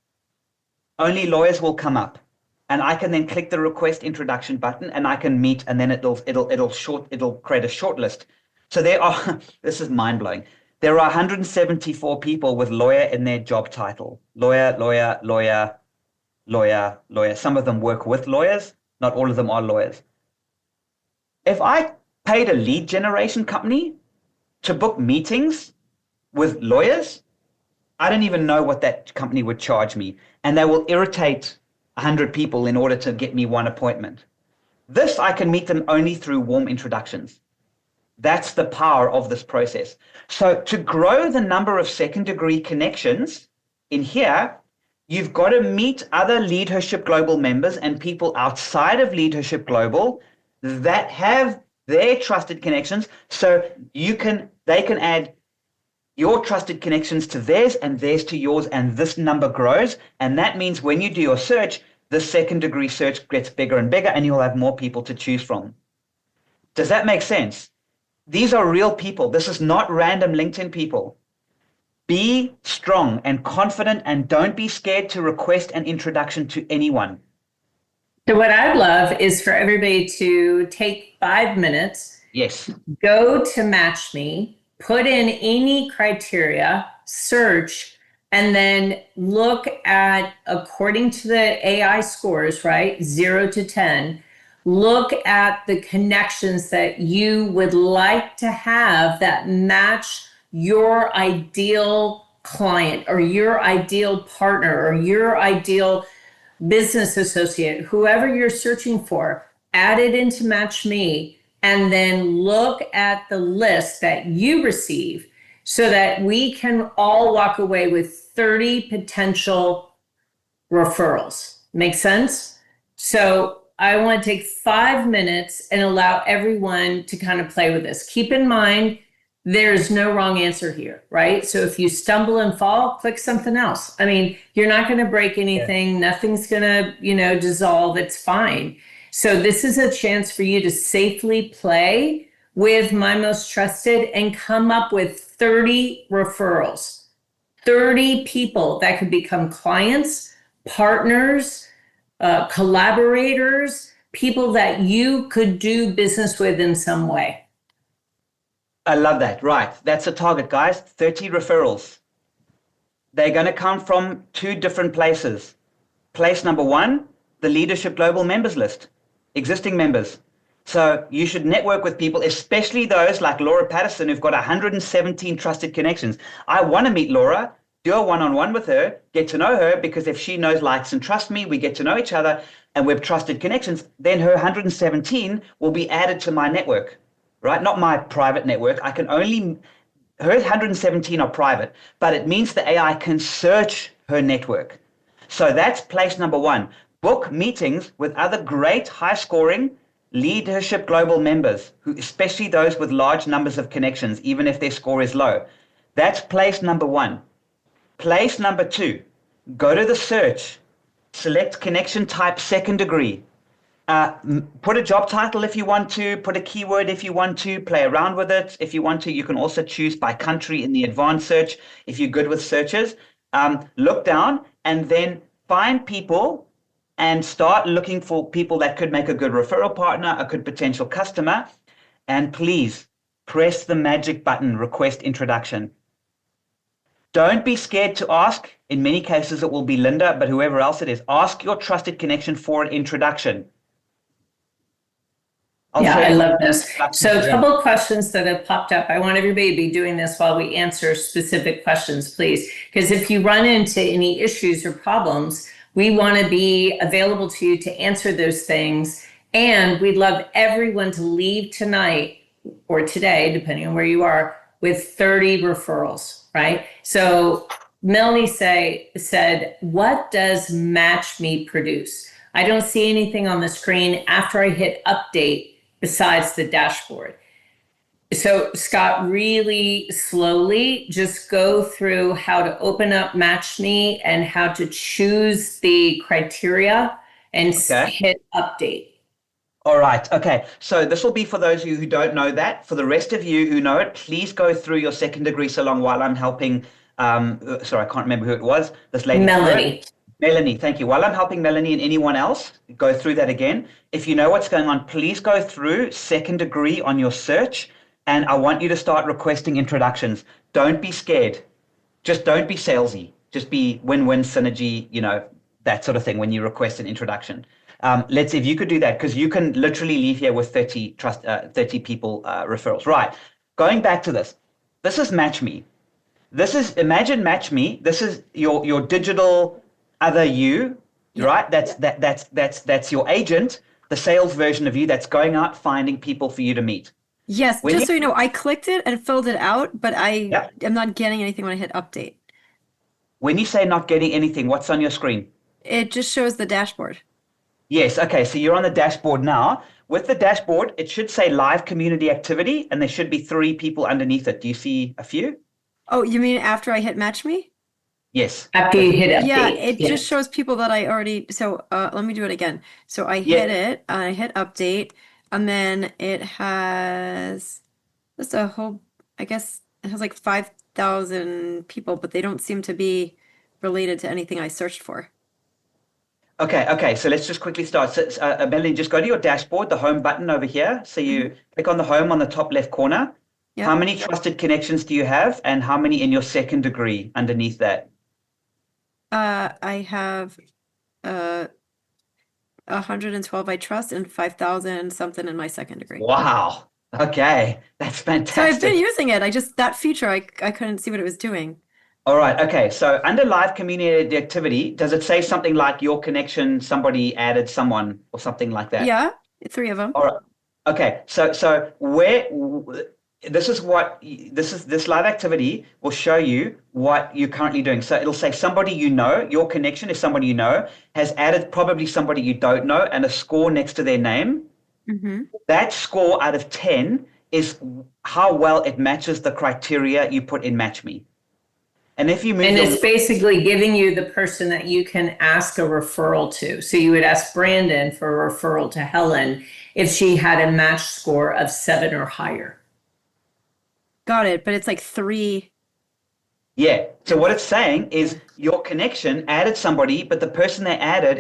Only lawyers will come up. And I can then click the request introduction button and I can meet, and then it'll create a short list. So there are, this is mind blowing. There are 174 people with lawyer in their job title. Lawyer, lawyer, lawyer, lawyer, lawyer. Some of them work with lawyers. Not all of them are lawyers. If I paid a lead generation company to book meetings with lawyers, I don't even know what that company would charge me. And they will irritate 100 people in order to get me one appointment. This, I can meet them only through warm introductions. That's the power of this process. So to grow the number of second degree connections in here, you've got to meet other LeadHERship Global members and people outside of LeadHERship Global that have their trusted connections. So they can add your trusted connections to theirs and theirs to yours, and this number grows. And that means when you do your search, the second degree search gets bigger and bigger, and you'll have more people to choose from. Does that make sense? These are real people. This is not random LinkedIn people. Be strong and confident, and don't be scared to request an introduction to anyone. So what I'd love is for everybody to take 5 minutes. Yes. Go to Match Me, put in any criteria, search, and then look at, according to the AI scores, right, 0 to 10, look at the connections that you would like to have that match your ideal client or your ideal partner or your ideal business associate, whoever you're searching for. Add it into Match Me, and then look at the list that you receive so that we can all walk away with 30 potential referrals. Make sense? So I want to take 5 minutes and allow everyone to kind of play with this. Keep in mind, there's no wrong answer here, right? So if you stumble and fall, click something else. I mean, you're not going to break anything. Yeah. Nothing's going to, dissolve. It's fine. So this is a chance for you to safely play with my most trusted and come up with 30 referrals, 30 people that could become clients, partners, collaborators, people that you could do business with in some way. I love that. Right. That's a target, guys. 30 referrals. They're going to come from 2 different places. Place number 1, the LeadHERship Global members list, existing members. So you should network with people, especially those like Laura Patterson, who've got 117 trusted connections. I want to meet Laura, do a one-on-one with her, get to know her, because if she knows, likes, and trusts me, we get to know each other, and we've trusted connections, then her 117 will be added to my network, right? Not my private network. I can only, her 117 are private, but it means the AI can search her network. So that's place number 1. Book meetings with other great high-scoring LeadHERship Global members, who, especially those with large numbers of connections, even if their score is low. That's place number 1. Place number 2, go to the search, select connection type second degree, put a job title if you want to, put a keyword if you want to, play around with it if you want to. You can also choose by country in the advanced search if you're good with searches. Look down and then find people and start looking for people that could make a good referral partner, a good potential customer. And please press the magic button, request introduction. Don't be scared to ask. In many cases, it will be Linda, but whoever else it is, ask your trusted connection for an introduction. I love this. So a couple of questions that have popped up. I want everybody to be doing this while we answer specific questions, please. Because if you run into any issues or problems, we want to be available to you to answer those things. And we'd love everyone to leave tonight or today, depending on where you are, with 30 referrals, right? So Melanie said, what does Match Me produce? I don't see anything on the screen after I hit update besides the dashboard. So Scott, really slowly just go through how to open up Match Me and how to choose the criteria and hit update. All right. Okay. So this will be for those of you who don't know that. For the rest of you who know it, please go through your second degree so long while I'm helping. Sorry, I can't remember who it was. This lady. Melanie, thank you. While I'm helping Melanie and anyone else go through that again, if you know what's going on, please go through second degree on your search. And I want you to start requesting introductions. Don't be scared. Just don't be salesy. Just be win-win synergy, that sort of thing when you request an introduction. Let's see if you could do that, because you can literally leave here with 30 people referrals. Right. Going back to this. This is Match Me. Imagine Match Me. This is your digital other you, right? That's your agent, the sales version of you that's going out finding people for you to meet. Yes, just so you know, I clicked it and filled it out, but I'm not getting anything when I hit update. When you say not getting anything, what's on your screen? It just shows the dashboard. Yes, okay, so you're on the dashboard now. With the dashboard, it should say live community activity, and there should be 3 people underneath it. Do you see a few? Oh, you mean after I hit Match Me? Yes. After you hit update. Yeah, it just shows people that I already, so let me do it again. So I hit it, I hit update, and then it has just a whole, I guess it has like 5,000 people, but they don't seem to be related to anything I searched for. Okay, so let's just quickly start. So, Melanie, just go to your dashboard, the home button over here. So you click on the home on the top left corner. Yep. How many trusted connections do you have, and how many in your second degree underneath that? I have 112 I trust and 5,000 something in my second degree. Wow. Okay, that's fantastic. So I've been using it. That feature, I couldn't see what it was doing. All right. Okay. So under live community activity, does it say something like your connection, somebody added someone or something like that? Yeah, 3 of them. All right. Okay. So this live activity will show you what you're currently doing. So it'll say somebody you know, your connection is somebody you know, has added probably somebody you don't know and a score next to their name. Mm-hmm. That score out of 10 is how well it matches the criteria you put in Match Me. And if you move And it's basically giving you the person that you can ask a referral to. So you would ask Brandon for a referral to Helen if she had a match score of 7 or higher. Got it. But it's like 3. Yeah. So what it's saying is your connection added somebody, but the person they added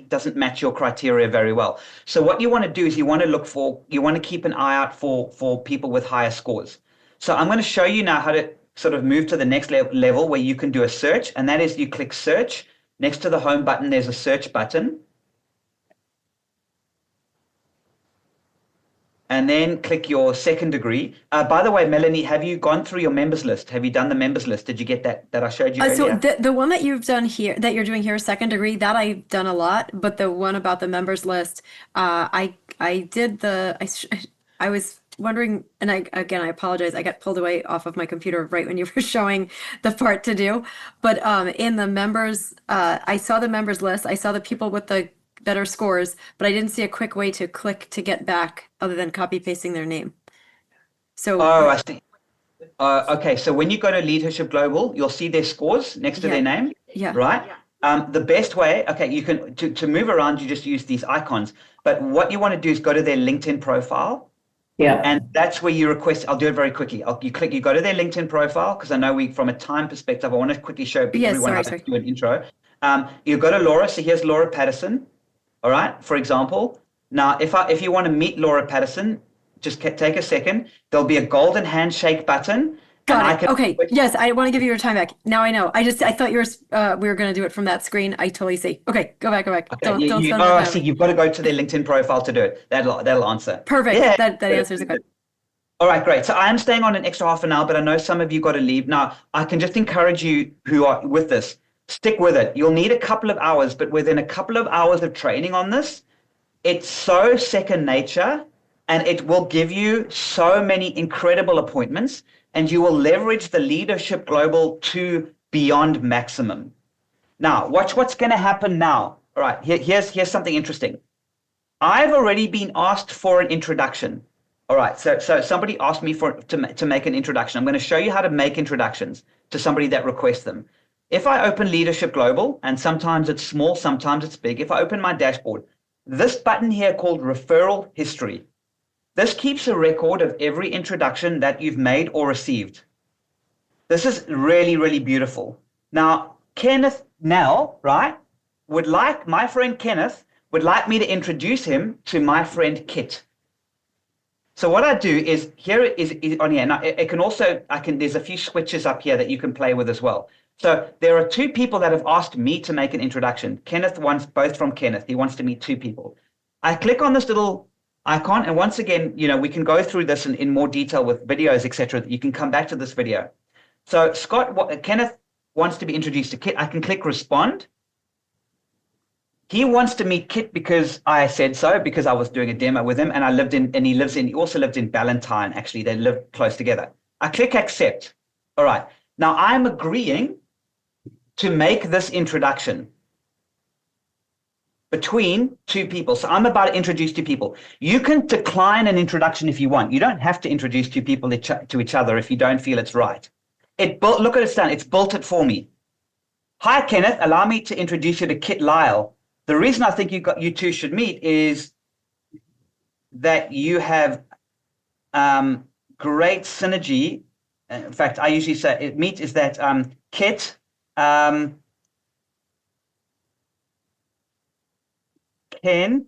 doesn't match your criteria very well. So what you want to do is you want to keep an eye out for people with higher scores. So I'm going to show you now how to sort of move to the next level where you can do a search. And that is you click search. Next to the home button, there's a search button. And then click your second degree. By the way, Melanie, have you gone through your members list? Have you done the members list? Did you get that I showed you earlier? So the one that you've done here, that you're doing here, second degree, that I've done a lot. But the one about the members list, I was wondering, and I apologize. I got pulled away off of my computer right when you were showing the part to do. But in the members, I saw the members list. I saw the people with the better scores, but I didn't see a quick way to click to get back other than copy pasting their name. So I see. Okay, so when you go to LeadHERship Global, you'll see their scores next to their name. Yeah. Right. The best way, okay, you can to move around, you just use these icons. But what you want to do is go to their LinkedIn profile. Yeah. And that's where you request. I'll do it very quickly. You go to their LinkedIn profile, because I know from a time perspective, I want to quickly show everyone how to do an intro. You go to Laura. So here's Laura Patterson. All right, for example. Now, if you want to meet Laura Patterson, just take a second. There'll be a golden handshake button. Got it. Okay. Yes, I want to give you your time back. Now I know. I thought we were going to do it from that screen. I totally see. Okay, go back. Okay. I see. You've got to go to their LinkedIn profile to do it. That'll answer. Perfect. Yeah. That answers the question. All right, great. So I am staying on an extra half an hour, but I know some of you got to leave. Now, I can just encourage you who are with this, stick with it. You'll need a couple of hours, but within a couple of hours of training on this, it's so second nature, and it will give you so many incredible appointments, and you will leverage the LeadHERship Global to beyond maximum. Now, watch what's going to happen now. All right, here's something interesting. I've already been asked for an introduction. All right, so somebody asked me to make an introduction. I'm going to show you how to make introductions to somebody that requests them. If I open LeadHERship Global, and sometimes it's small, sometimes it's big, if I open my dashboard, this button here called Referral History, this keeps a record of every introduction that you've made or received. This is really, really beautiful. Now, Kenneth Nell, right, my friend Kenneth would like me to introduce him to my friend Kit. So what I do is, here is on here. Now, there's a few switches up here that you can play with as well. So there are 2 people that have asked me to make an introduction. Kenneth wants, both from Kenneth. He wants to meet 2 people. I click on this little icon, and once again, we can go through this in more detail with videos, etc. You can come back to this video. So Kenneth wants to be introduced to Kit. I can click respond. He wants to meet Kit because I said so, because I was doing a demo with him, and he also lived in Ballantyne. Actually, they live close together. I click accept. All right. Now I'm agreeing to make this introduction between 2 people. So I'm about to introduce 2 people. You can decline an introduction if you want. You don't have to introduce 2 people to each other if you don't feel it's right. Look at it done. It's built it for me. Hi, Kenneth. Allow me to introduce you to Kit Lyle. The reason I think you 2 should meet is that you have great synergy. In fact, I usually say Kit Ken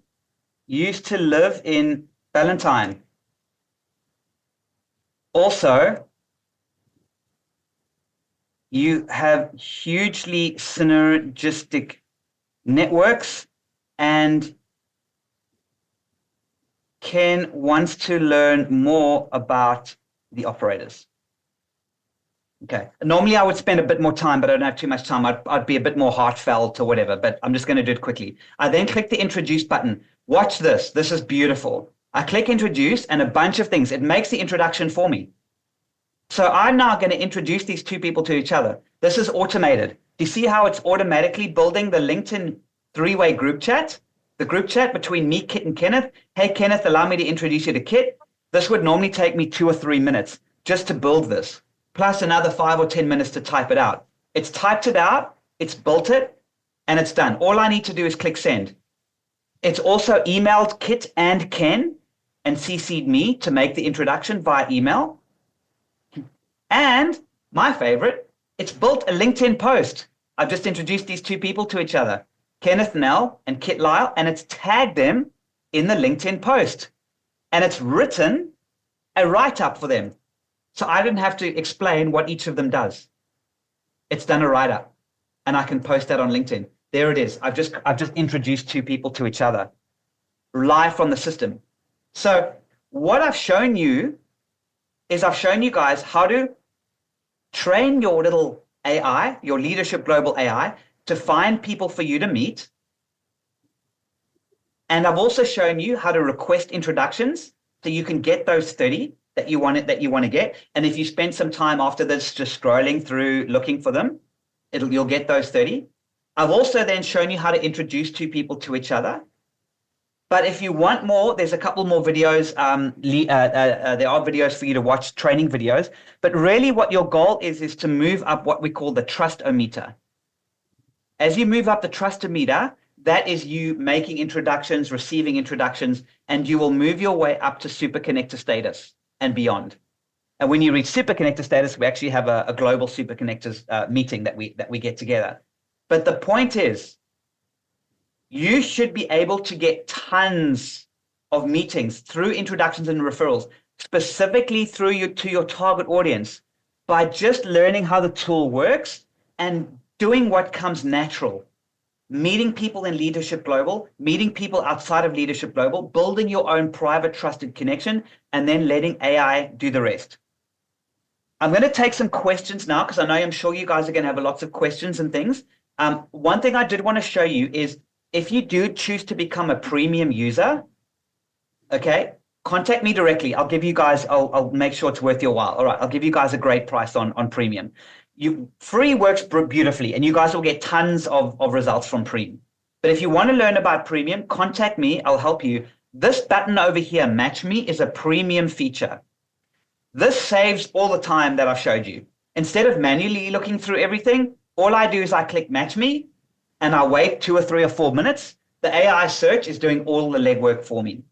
used to live in Ballantyne. Also, you have hugely synergistic networks, and Ken wants to learn more about the operators. Okay. Normally I would spend a bit more time, but I don't have too much time. I'd be a bit more heartfelt or whatever, but I'm just going to do it quickly. I then click the introduce button. Watch this. This is beautiful. I click introduce, and a bunch of things. It makes the introduction for me. So I'm now going to introduce these 2 people to each other. This is automated. Do you see how it's automatically building the LinkedIn 3-way group chat? The group chat between me, Kit, and Kenneth. Hey, Kenneth, allow me to introduce you to Kit. This would normally take me 2 or 3 minutes just to build this. plus another 5 or 10 minutes to type it out. It's typed it out, it's built it, and it's done. All I need to do is click send. It's also emailed Kit and Ken and CC'd me to make the introduction via email. And my favorite, it's built a LinkedIn post. I've just introduced these two people to each other, Kenneth Nell and Kit Lyle, and it's tagged them in the LinkedIn post. And it's written a write-up for them. So I didn't have to explain what each of them does. It's done a write-up, and I can post that on LinkedIn. There it is. I've just introduced two people to each other live from the system. So what I've shown you is I've shown you guys how to train your little AI, your LeadHERship Global AI, to find people for you to meet. And I've also shown you how to request introductions so you can get those 30 that you want to get. And if you spend some time after this just scrolling through looking for them, you'll get those 30. I've also then shown you how to introduce two people to each other. But if you want more, there's a couple more videos. There are videos for you to watch, training videos. But really what your goal is to move up what we call the trust-o-meter. As you move up the trust-o-meter, that is you making introductions, receiving introductions, and you will move your way up to super connector status and beyond. And when you reach super connector status, we actually have a global super connectors meeting that we get together. But the point is, you should be able to get tons of meetings through introductions and referrals, specifically to your target audience, by just learning how the tool works and doing what comes natural. Meeting people in LeadHERship Global, meeting people outside of LeadHERship Global, building your own private trusted connection, and then letting AI do the rest. I'm going to take some questions now because I'm sure you guys are going to have lots of questions and things. One thing I did want to show you is if you do choose to become a premium user, okay, contact me directly. I'll give you guys, I'll make sure it's worth your while. All right, I'll give you guys a great price on premium. Free works beautifully, and you guys will get tons of results from premium. But if you want to learn about premium, contact me. I'll help you. This button over here, Match Me, is a premium feature. This saves all the time that I've showed you. Instead of manually looking through everything, all I do is I click Match Me, and I wait 2 or 3 or 4 minutes. The AI search is doing all the legwork for me.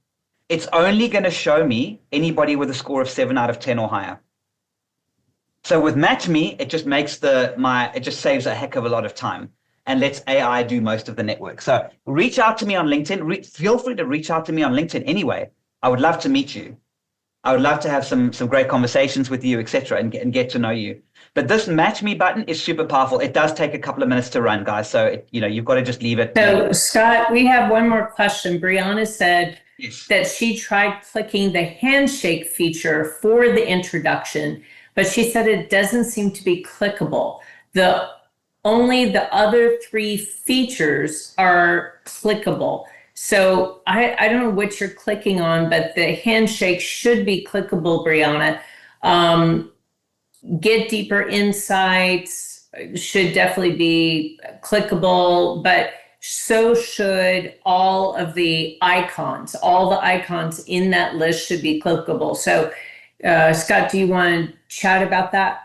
It's only going to show me anybody with a score of 7 out of 10 or higher. So with Match Me, it just makes it just saves a heck of a lot of time and lets AI do most of the network. So reach out to me on LinkedIn. Feel free to reach out to me on LinkedIn anyway. I would love to meet you. I would love to have some great conversations with you, etc., and get to know you. But this Match Me button is super powerful. It does take a couple of minutes to run, guys. So you've got to just leave it. So Scott, we have one more question. Brianna said Yes. that she tried clicking the handshake feature for the introduction, but she said it doesn't seem to be clickable. Only the other 3 features are clickable. So I don't know what you're clicking on, but the handshake should be clickable, Brianna. Get deeper insights should definitely be clickable, but so should all of the icons. All the icons in that list should be clickable. So Scott, do you want to chat about that?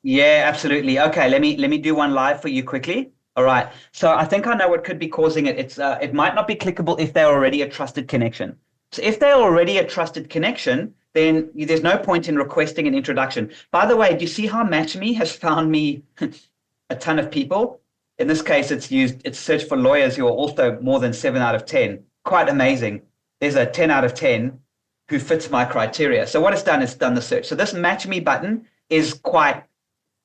Yeah, absolutely. Okay, let me do one live for you quickly. All right. So I think I know what could be causing it. It might not be clickable if they're already a trusted connection. So if they're already a trusted connection, then there's no point in requesting an introduction. By the way, do you see how Match Me has found me a ton of people? In this case, it's searched for lawyers who are also more than 7 out of 10. Quite amazing. There's a 10 out of 10 who fits my criteria. So what it's done is done the search. So this Match Me button is quite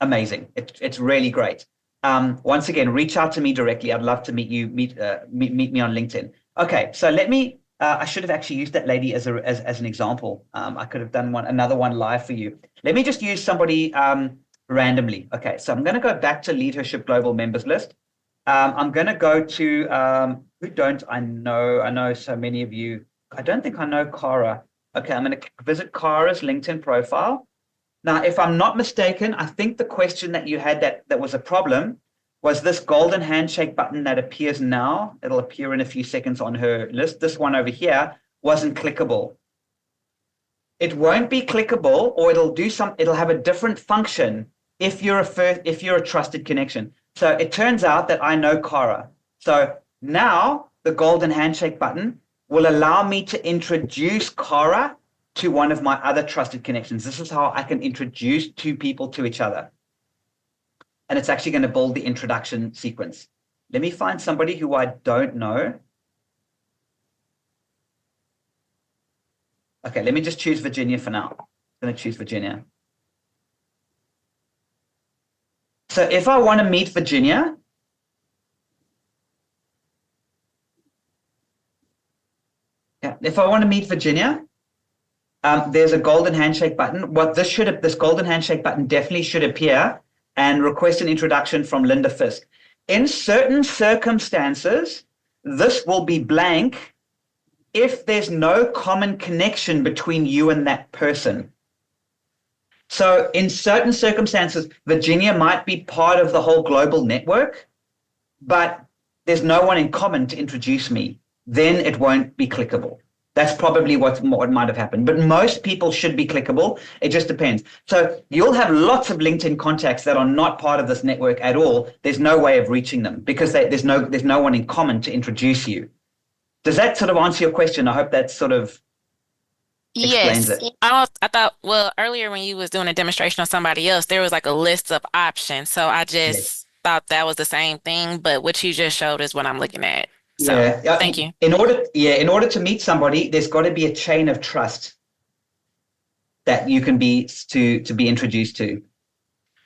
amazing. It's really great. Once again, reach out to me directly. I'd love to meet me on LinkedIn. Okay, so let me. I should have actually used that lady as an example. I could have done another one live for you. Let me just use somebody randomly. Okay, so I'm going to go back to LeadHERship Global members list. I'm going to go to who don't I know? I know so many of you. I don't think I know Cara. Okay, I'm going to visit Cara's LinkedIn profile. Now, if I'm not mistaken, I think the question that you had that was a problem was this golden handshake button that appears now. It'll appear in a few seconds on her list. This one over here wasn't clickable. it won't be clickable, or it'll have a different function if you're a trusted connection. So it turns out that I know Cara. So now the golden handshake button will allow me to introduce Cara to one of my other trusted connections. This is how I can introduce two people to each other. And it's actually going to build the introduction sequence. Let me find somebody who I don't know. Okay, let me just choose Virginia for now. I'm going to choose Virginia. So if I want to meet Virginia, there's a golden handshake button. This golden handshake button definitely should appear and request an introduction from Linda Fisk. In certain circumstances, this will be blank if there's no common connection between you and that person. So in certain circumstances, Virginia might be part of the whole global network, but there's no one in common to introduce me. Then it won't be clickable. That's probably what might have happened. But most people should be clickable. It just depends. So you'll have lots of LinkedIn contacts that are not part of this network at all. There's no way of reaching them because there's no one in common to introduce you. Does that sort of answer your question? I hope that sort of explains Yes. it. I thought, well, earlier when you was doing a demonstration on somebody else, there was like a list of options. So I Yes. just thought that was the same thing, but what you just showed is what I'm looking at. So Yeah. thank you. In order to meet somebody, there's got to be a chain of trust that you can be to be introduced to.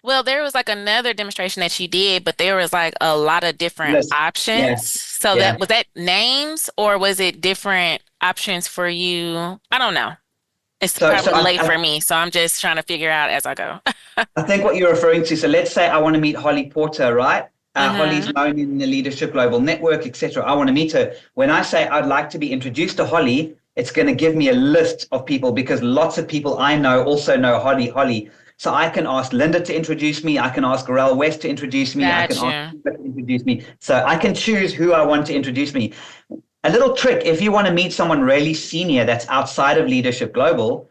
Well, there was like another demonstration that you did, but there was like a lot of different List. Yeah. options. So Yeah. was that names or was it different options for you? I don't know. It's So probably late I for me, so I'm just trying to figure out as I go. I think what you're referring to, so let's say I want to meet Holly Porter, right? Holly's Mm-hmm. known in the LeadHERship Global Network, etc. I want to meet her. When I say I'd like to be introduced to Holly, it's going to give me a list of people because lots of people I know also know Holly. So I can ask Linda to introduce me. I can ask Rel West to introduce me. I can ask Gotcha. Eva to introduce me. So I can choose who I want to introduce me. A little trick, if you want to meet someone really senior that's outside of LeadHERship Global,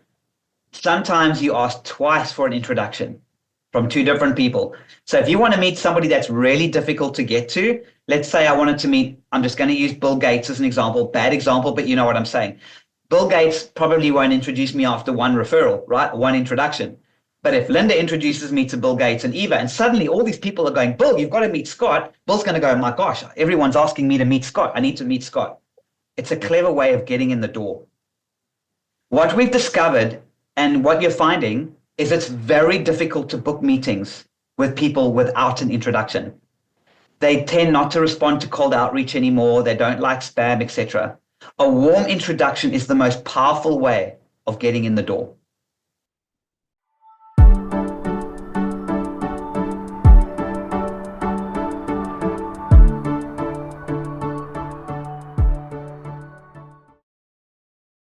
sometimes you ask twice for an introduction from two different people. So if you want to meet somebody that's really difficult to get to, let's say I wanted to meet, I'm just going to use Bill Gates as an example, bad example, but you know what I'm saying. Bill Gates probably won't introduce me after one referral, right? One introduction. But if Linda introduces me to Bill Gates and Eva, and suddenly all these people are going, Bill, you've got to meet Scott. Bill's going to go, my gosh, everyone's asking me to meet Scott. I need to meet Scott. It's a clever way of getting in the door. What we've discovered and what you're finding is it's very difficult to book meetings with people without an introduction. They tend not to respond to cold outreach anymore. They don't like spam, etc. A warm introduction is the most powerful way of getting in the door.